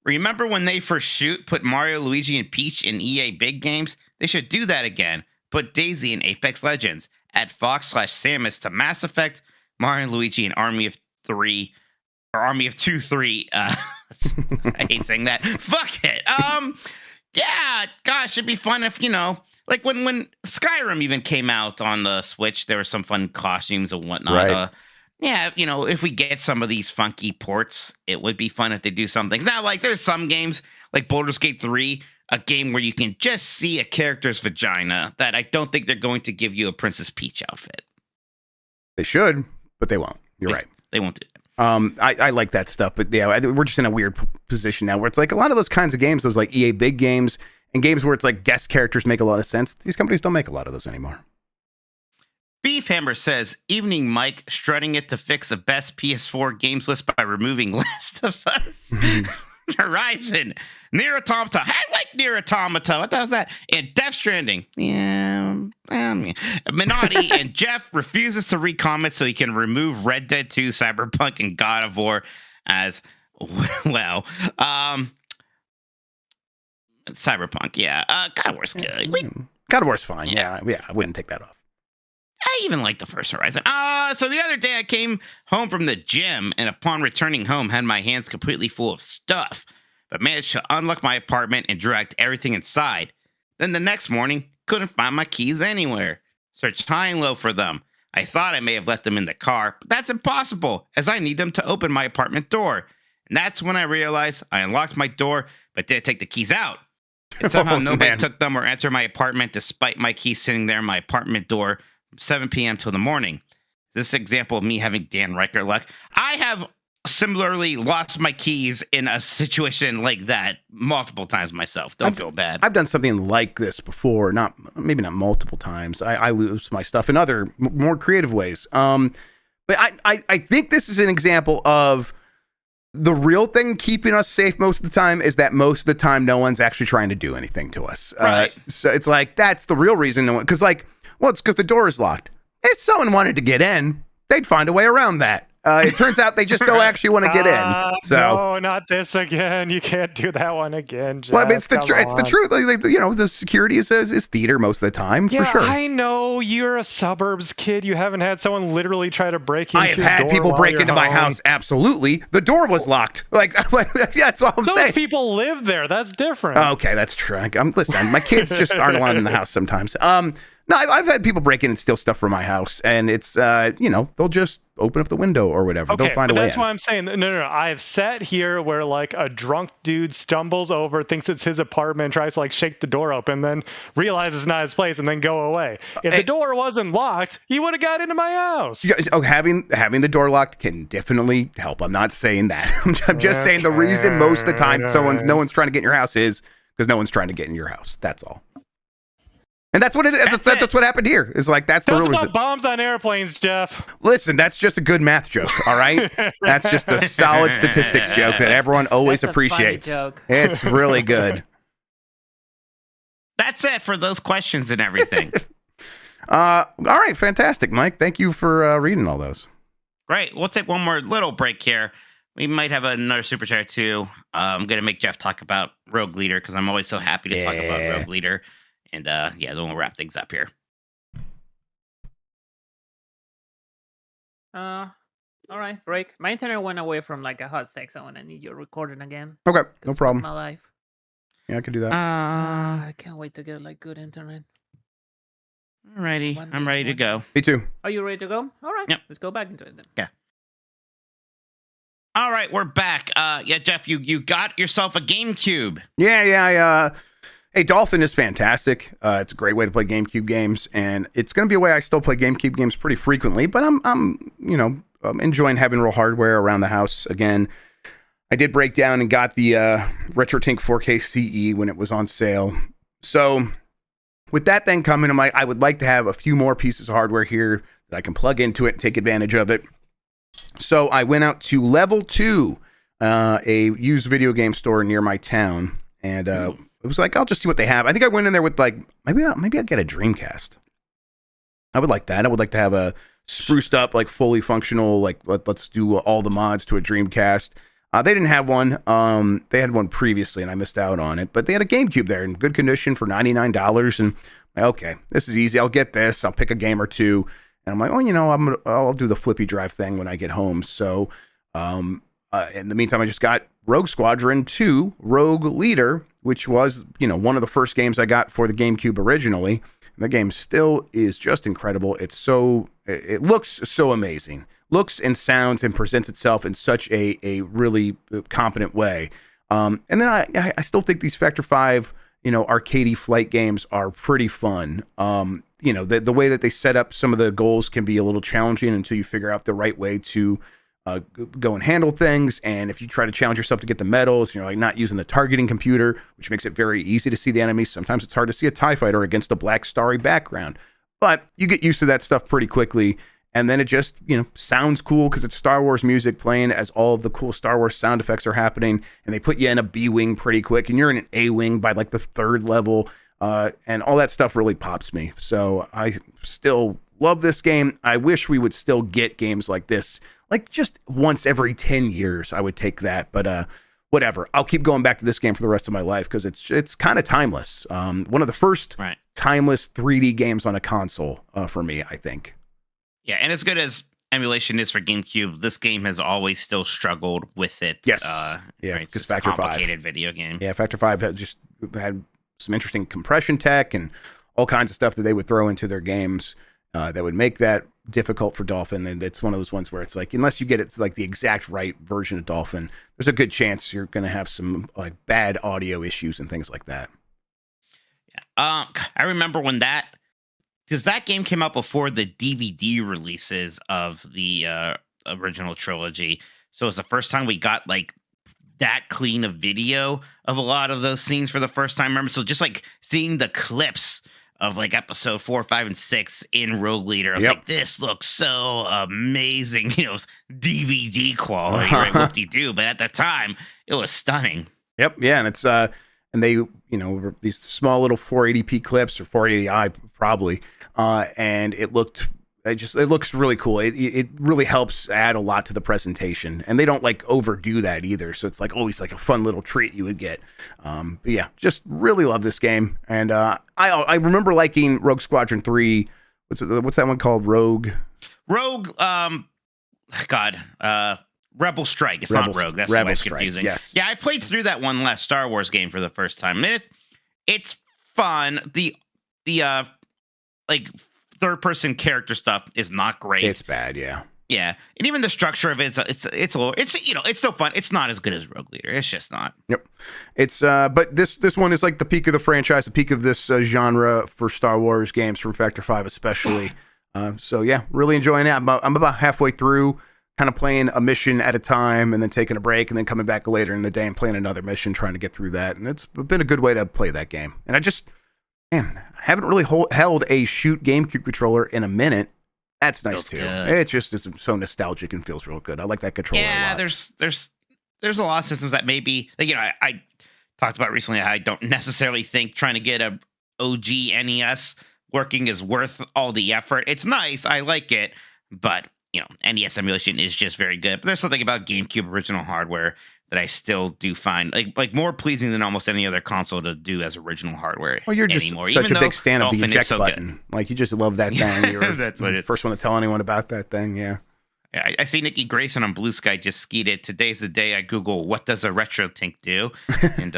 remember when they for Shoot put Mario, Luigi, and Peach in EA big games? They should do that again. Put Daisy in Apex Legends. Add Fox/Samus to Mass Effect, Mario and Luigi in Army of 2, 3. I hate saying that. Fuck it. Yeah, gosh, it'd be fun if, like when Skyrim even came out on the Switch, there were some fun costumes and whatnot. Right. Yeah, if we get some of these funky ports, it would be fun if they do some things. Now, like, there's some games, like Baldur's Gate 3, a game where you can just see a character's vagina, that I don't think they're going to give you a Princess Peach outfit. They should, but they won't. You're right. They won't do that. I like that stuff, but yeah, we're just in a weird position now where it's like a lot of those kinds of games, those like EA big games and games where it's like guest characters make a lot of sense. These companies don't make a lot of those anymore. Beefhammer says, evening Mike, strutting it to fix a best PS4 games list by removing Last of Us, Horizon, Nier Automata. I like Nier Automata. What the hell is that? And Death Stranding. Yeah. Minotti and Jeff refuses to read comments so he can remove Red Dead 2, Cyberpunk, and God of War as well. Cyberpunk, yeah. God of War's good. God of War's fine. Yeah, I wouldn't take that off. I even like the first Horizon. So the other day I came home from the gym and upon returning home had my hands completely full of stuff, but managed to unlock my apartment and dragged everything inside. Then the next morning, couldn't find my keys anywhere. Searched high and low for them. I thought I may have left them in the car, but that's impossible as I need them to open my apartment door. And that's when I realized I unlocked my door, but didn't take the keys out. And somehow nobody took them or entered my apartment despite my keys sitting there in my apartment door from 7 p.m. till the morning. This example of me having Dan Riker luck. I have similarly lost my keys in a situation like that multiple times myself. Don't feel bad. I've done something like this before, maybe not multiple times. I lose my stuff in other more creative ways. But I think this is an example of The real thing keeping us safe most of the time is that most of the time no one's actually trying to do anything to us. Right. So it's like, that's the real reason no one, because like, well, it's because the door is locked. If someone wanted to get in, they'd find a way around that. It turns out they just don't actually want to get in. So no, not this again. You can't do that one again, Jeff. well, I mean, it's the truth. Like, you know, the security is theater most of the time, for sure. I know you're a suburbs kid. You haven't had someone literally try to break into your door. I have had people break into my house. Absolutely, the door was locked. Like that's what I'm saying. Those people live there. That's different. Okay, that's true. Listen, my kids just aren't allowed in the house sometimes. No, I've had people break in and steal stuff from my house, and it's you know, they'll just open up the window or whatever. Okay, they'll find a way. That's in. why I'm saying no. I've sat here where like a drunk dude stumbles over, thinks it's his apartment, tries to like shake the door open, then realizes it's not his place, and then go away. If the door wasn't locked, he would have got into my house. Yeah, having the door locked can definitely help. I'm not saying that. I'm just saying the reason most of the time no one's trying to get in your house is because no one's trying to get in your house. That's all. And that's what it is. That's what happened here. It's like that's the real reason. Bombs on airplanes, Jeff. Listen, that's just a good math joke. All right, that's just a solid statistics joke that everyone always appreciates. Joke. It's really good. That's it for those questions and everything. All right, fantastic, Mike. Thank you for reading all those. Great. We'll take one more little break here. We might have another super chat too. I'm gonna make Jeff talk about Rogue Leader because I'm always so happy to talk about Rogue Leader. And then we'll wrap things up here. All right, break. My internet went away from like a hot sec, so I need your recording again. Okay, no problem. My life. Yeah, I can do that. I can't wait to get like good internet. Alrighty, I'm ready to go. Me too. Are you ready to go? All right. Yep. Let's go back into it then. Yeah. All right, we're back. Yeah, Jeff, you got yourself a GameCube. Yeah. Hey, Dolphin is fantastic. It's a great way to play GameCube games, and it's going to be a way I still play GameCube games pretty frequently. But I'm enjoying having real hardware around the house again. I did break down and got the RetroTink 4K CE when it was on sale. So with that thing coming, I'm like, I would like to have a few more pieces of hardware here that I can plug into it and take advantage of it. So I went out to Level 2, a used video game store near my town, and it was like, I'll just see what they have. I think I went in there with like, maybe I'll get a Dreamcast. I would like that. I would like to have a spruced up, like fully functional, like let's do all the mods to a Dreamcast. They didn't have one. They had one previously and I missed out on it, but they had a GameCube there in good condition for $99. And okay, this is easy. I'll get this. I'll pick a game or two. And I'm like, oh, I'll do the flippy drive thing when I get home. So, in the meantime, I just got Rogue Squadron 2 Rogue Leader, which was, one of the first games I got for the GameCube originally. And the game still is just incredible. It looks so amazing. Looks and sounds and presents itself in such a really competent way. And then I still think these Factor 5, arcadey flight games are pretty fun. The way that they set up some of the goals can be a little challenging until you figure out the right way to go and handle things. And if you try to challenge yourself to get the medals, you're like not using the targeting computer, which makes it very easy to see the enemies. Sometimes it's hard to see a TIE fighter against a black starry background, but you get used to that stuff pretty quickly. And then it just, sounds cool because it's Star Wars music playing as all of the cool Star Wars sound effects are happening. And they put you in a B-wing pretty quick and you're in an A-wing by like the third level. And all that stuff really pops me. So I still love this game. I wish we would still get games like this, like just once every 10 years. I would take that, but whatever. I'll keep going back to this game for the rest of my life because it's kind of timeless. One of the first timeless 3D games on a console for me, I think. Yeah, and as good as emulation is for GameCube, this game has always still struggled with it. Yes. Because Factor 5. Complicated video game. Yeah, Factor 5 had some interesting compression tech and all kinds of stuff that they would throw into their games that would make that difficult for Dolphin. And it's one of those ones where it's like, unless you get it like the exact right version of Dolphin, there's a good chance you're going to have some like bad audio issues and things like that. Yeah. I remember when because that game came out before the DVD releases of the original trilogy. So it was the first time we got like that clean of video of a lot of those scenes for the first time. Remember, so just like seeing the clips of like episode 4, 5, and 6 in Rogue Leader. I was like, this looks so amazing, DVD quality, right? Whoop-de-doo. But at the time, it was stunning. Yep. Yeah. And it's, and they, these small little 480p clips or 480i probably. And it looks really cool. It really helps add a lot to the presentation, and they don't like overdo that either. So it's like always like a fun little treat you would get. But yeah, just really love this game. And I remember liking Rogue Squadron 3. What's that one called? Rogue, Rebel Strike. It's not Rogue. That's why it's confusing. Yes. Yeah, I played through that one last Star Wars game for the first time. And it's fun. The like third-person character stuff is not great. It's bad, yeah. Yeah, and even the structure of it, it's still fun. It's not as good as Rogue Leader. It's just not. Yep. It's but this one is like the peak of the franchise, the peak of this genre for Star Wars games from Factor 5 especially. So yeah, really enjoying it. I'm about halfway through, kind of playing a mission at a time and then taking a break and then coming back later in the day and playing another mission, trying to get through that. And it's been a good way to play that game. And I haven't really held a shoot GameCube controller in a minute. That's nice too. It's so nostalgic and feels real good. I like that controller a lot. There's a lot of systems that maybe I talked about recently. I don't necessarily think trying to get a OG NES working is worth all the effort. It's nice. I like it, but NES emulation is just very good. But there's something about GameCube original hardware that I still do find like more pleasing than almost any other console to do as original hardware. Well, you're just anymore. Such a big fan of the eject button. Good. Like you just love that thing. You're that's what the first one to tell anyone about that thing. Yeah. I see Nikki Grayson on Blue Sky just skied it. Today's the day I Google what does a RetroTink do, and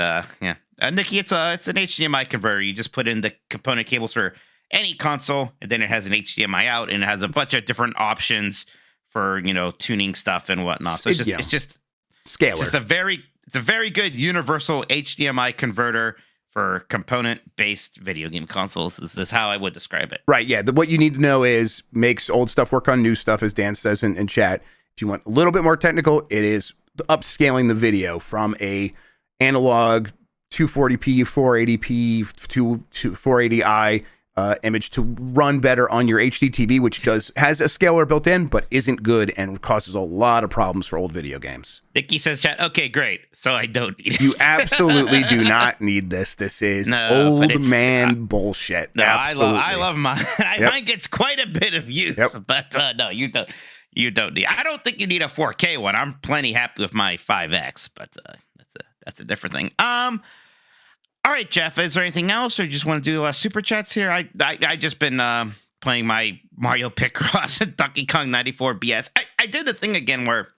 Nikki, it's an HDMI converter. You just put in the component cables for any console, and then it has an HDMI out, and it has a bunch of different options for tuning stuff and whatnot. So it's just scalar. It's a very good universal HDMI converter for component-based video game consoles. This is how I would describe it. Right, yeah. What you need to know is makes old stuff work on new stuff, as Dan says in chat. If you want a little bit more technical, it is upscaling the video from a analog 240p, 480p to 480i image to run better on your HD TV, which has a scaler built in, but isn't good and causes a lot of problems for old video games. Nikki says, chat, okay, great. So I don't need it. You absolutely do not need this. This is old man bullshit. No, absolutely. I love mine. Mine gets quite a bit of use, but no, you don't. You don't need. I don't think you need a 4K one. I'm plenty happy with my 5X, but that's a different thing. All right, Jeff, is there anything else, or you just want to do super chats here? I just been playing my Mario Picross and Donkey Kong 94 BS. I did the thing again where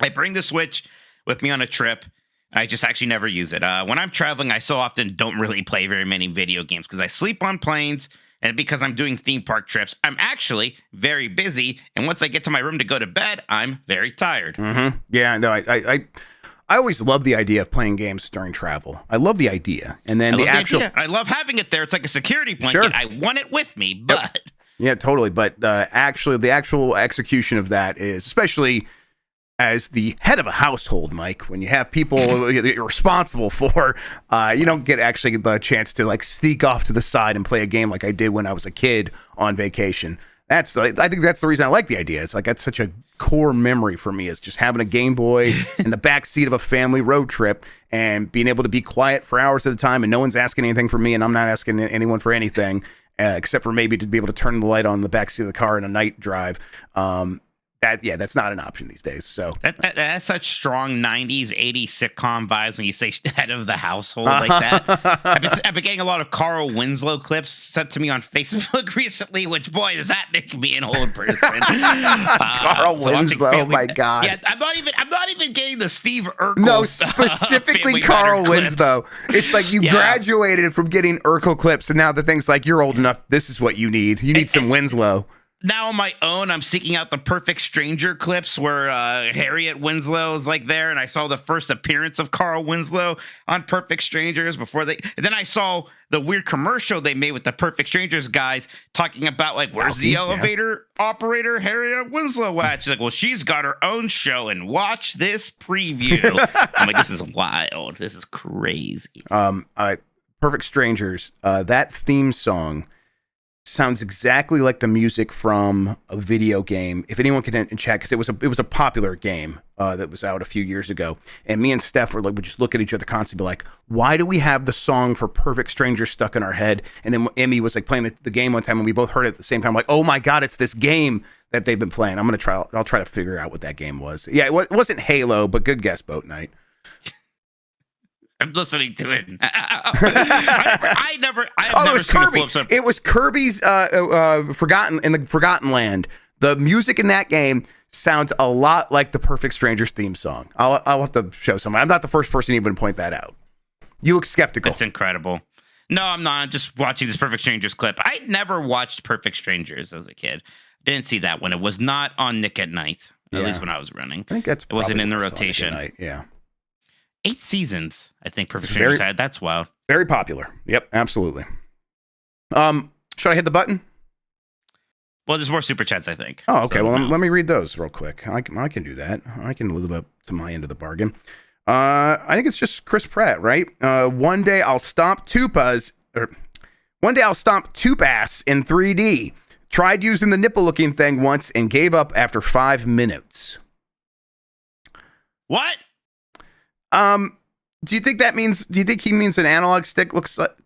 I bring the Switch with me on a trip. I just actually never use it. When I'm traveling, I so often don't really play very many video games because I sleep on planes, and because I'm doing theme park trips, I'm actually very busy. And once I get to my room to go to bed, I'm very tired. Mm-hmm. Yeah, no, I always love the idea of playing games during travel. I love the idea. And then I love having it there. It's like a security blanket. Sure. I want it with me, but... Yeah, totally. But actually, the actual execution of that is, especially as the head of a household, Mike, when you have people you're responsible for, you don't get actually the chance to sneak off to the side and play a game like I did when I was a kid on vacation. I think that's the reason I like the idea. It's that's such a core memory for me, is just having a Game Boy in the back seat of a family road trip and being able to be quiet for hours at a time, and no one's asking anything from me, and I'm not asking anyone for anything, except for maybe to be able to turn the light on in the back seat of the car in a night drive. That's not an option these days. So that has such strong 90s, 80s sitcom vibes when you say head of the household like that. I've been getting a lot of Carl Winslow clips sent to me on Facebook recently, which, boy, does that make me an old person. Carl Winslow, oh my God. Yeah, I'm not even getting the Steve Urkel. No, specifically Carl Winslow. It's like you graduated from getting Urkel clips, and now the thing's like, you're old enough. This is what you need. You need some Winslow. Now on my own, I'm seeking out the Perfect Stranger clips where Harriet Winslow is there, and I saw the first appearance of Carl Winslow on Perfect Strangers and then I saw the weird commercial they made with the Perfect Strangers guys talking about where's the elevator operator Harriet Winslow at? She's well, she's got her own show, and watch this preview. I'm this is wild. This is crazy. Perfect Strangers, that theme song sounds exactly like the music from a video game. If anyone can check, because it was a popular game that was out a few years ago, and me and Steph would just look at each other constantly, be like, "Why do we have the song for Perfect Strangers stuck in our head?" And then Emmy was like playing the game one time, and we both heard it at the same time, like, "Oh my god, it's this game that they've been playing." I'll try to figure out what that game was. Yeah, it wasn't Halo, but good guess, Boat Knight. I'm listening to it. I have never seen a flip side. It was Kirby's Forgotten Land. The music in that game sounds a lot like the Perfect Strangers theme song. I'll have to show someone. I'm not the first person to even point that out. You look skeptical. That's incredible. No, I'm not. I'm just watching this Perfect Strangers clip. I never watched Perfect Strangers as a kid. Didn't see that when it was not on Nick at Night. At least when I was running. I think it wasn't in the rotation. Yeah. 8 seasons, I think Perfect Strangers had. That's wild. Very popular. Yep, absolutely. Should I hit the button? Well, there's more super chats, I think. Oh, okay. So, well, let me read those real quick. I can do that. I can live up to my end of the bargain. I think it's just Chris Pratt, right? One day I'll stomp Tupa's ass in 3D. Tried using the nipple-looking thing once and gave up after 5 minutes. What? Do you think he means an analog stick looks like?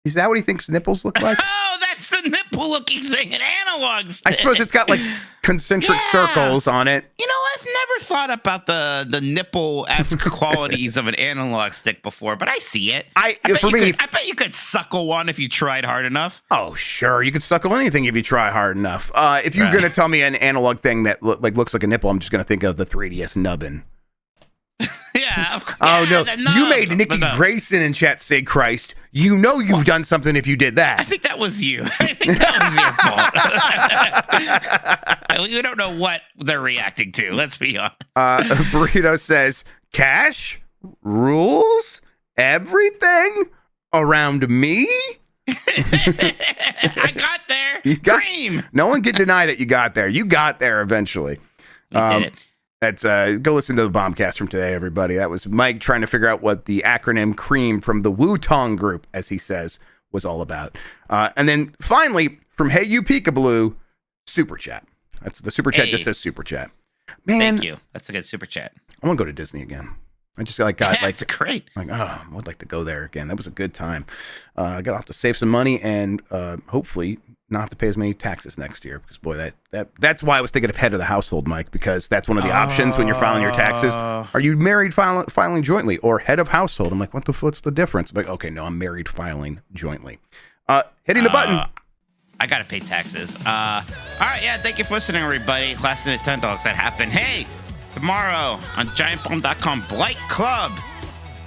Is that what he thinks nipples look like? Oh, that's the nipple-looking thing, an analog stick. I suppose it's got like concentric circles on it. You know, I've never thought about the nipple-esque qualities of an analog stick before, but I see it. I bet you could suckle one if you tried hard enough. Oh, sure, you could suckle anything if you try hard enough. If you're gonna tell me an analog thing that looks like a nipple, I'm just gonna think of the 3DS nubbin. Yeah. Oh no! You made Nikki Grayson in chat say Christ. You know you've done something if you did that. I think that was you. I think that was your fault. You don't know what they're reacting to. Let's be honest. Burrito says cash rules everything around me. I got there. Cream. No one can deny that you got there. You got there eventually. You did it. That's go listen to the Bombcast from today, everybody. That was Mike trying to figure out what the acronym CREAM from the Wu-Tang Group, as he says, was all about. And then finally, from Hey You Peekaboo, Super Chat. That's the Super Chat just says Super Chat. Man, thank you. That's a good Super Chat. I want to go to Disney again. I just it's great. I would like to go there again. That was a good time. I got off to save some money and hopefully not have to pay as many taxes next year, because boy, that's why I was thinking of head of the household, Mike, because that's one of the options when you're filing your taxes. Are you married filing jointly or head of household? I'm like, what's the difference? I'm like, okay, no, I'm married filing jointly. Hitting the button. I gotta pay taxes. All right, yeah, thank you for listening, everybody. Last Nintendogs that happened. Hey, tomorrow on GiantBomb.com, Blight Club.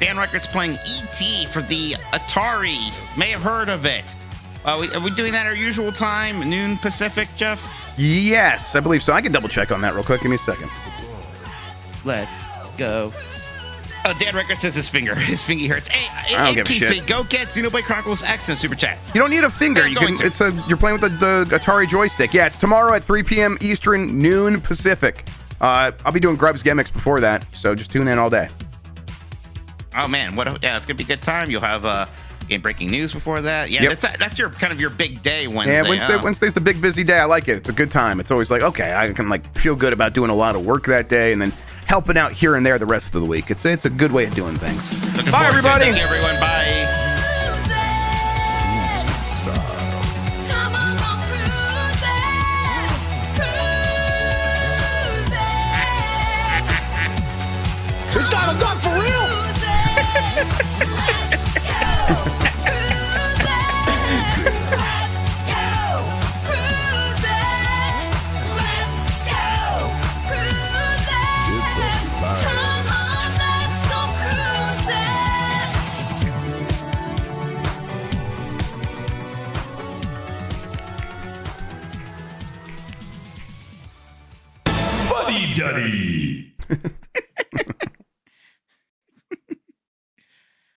Dan Reichert's playing E.T. for the Atari. May have heard of it. Are we doing that at our usual time, noon Pacific, Jeff? Yes, I believe so. I can double check on that real quick. Give me a second. Let's go. Oh, Dan Reichert says his finger hurts. Hey, I don't give a shit. Go get Xenoblade Chronicles X in Super Chat. You don't need a finger. You're playing with the Atari joystick. Yeah, it's tomorrow at 3 p.m. Eastern, noon Pacific. I'll be doing Grubb's gimmicks before that, so just tune in all day. Oh man, it's gonna be a good time. You'll have breaking news before that. Yeah, yep. That's your kind of your big day, Wednesday. Yeah, Wednesday's the big busy day. I like it. It's a good time. It's always like, okay, I can feel good about doing a lot of work that day and then helping out here and there the rest of the week. It's a good way of doing things. Bye, everybody. Thank you, everyone. Bye. It's not a duck for real. Fuddy-duddy.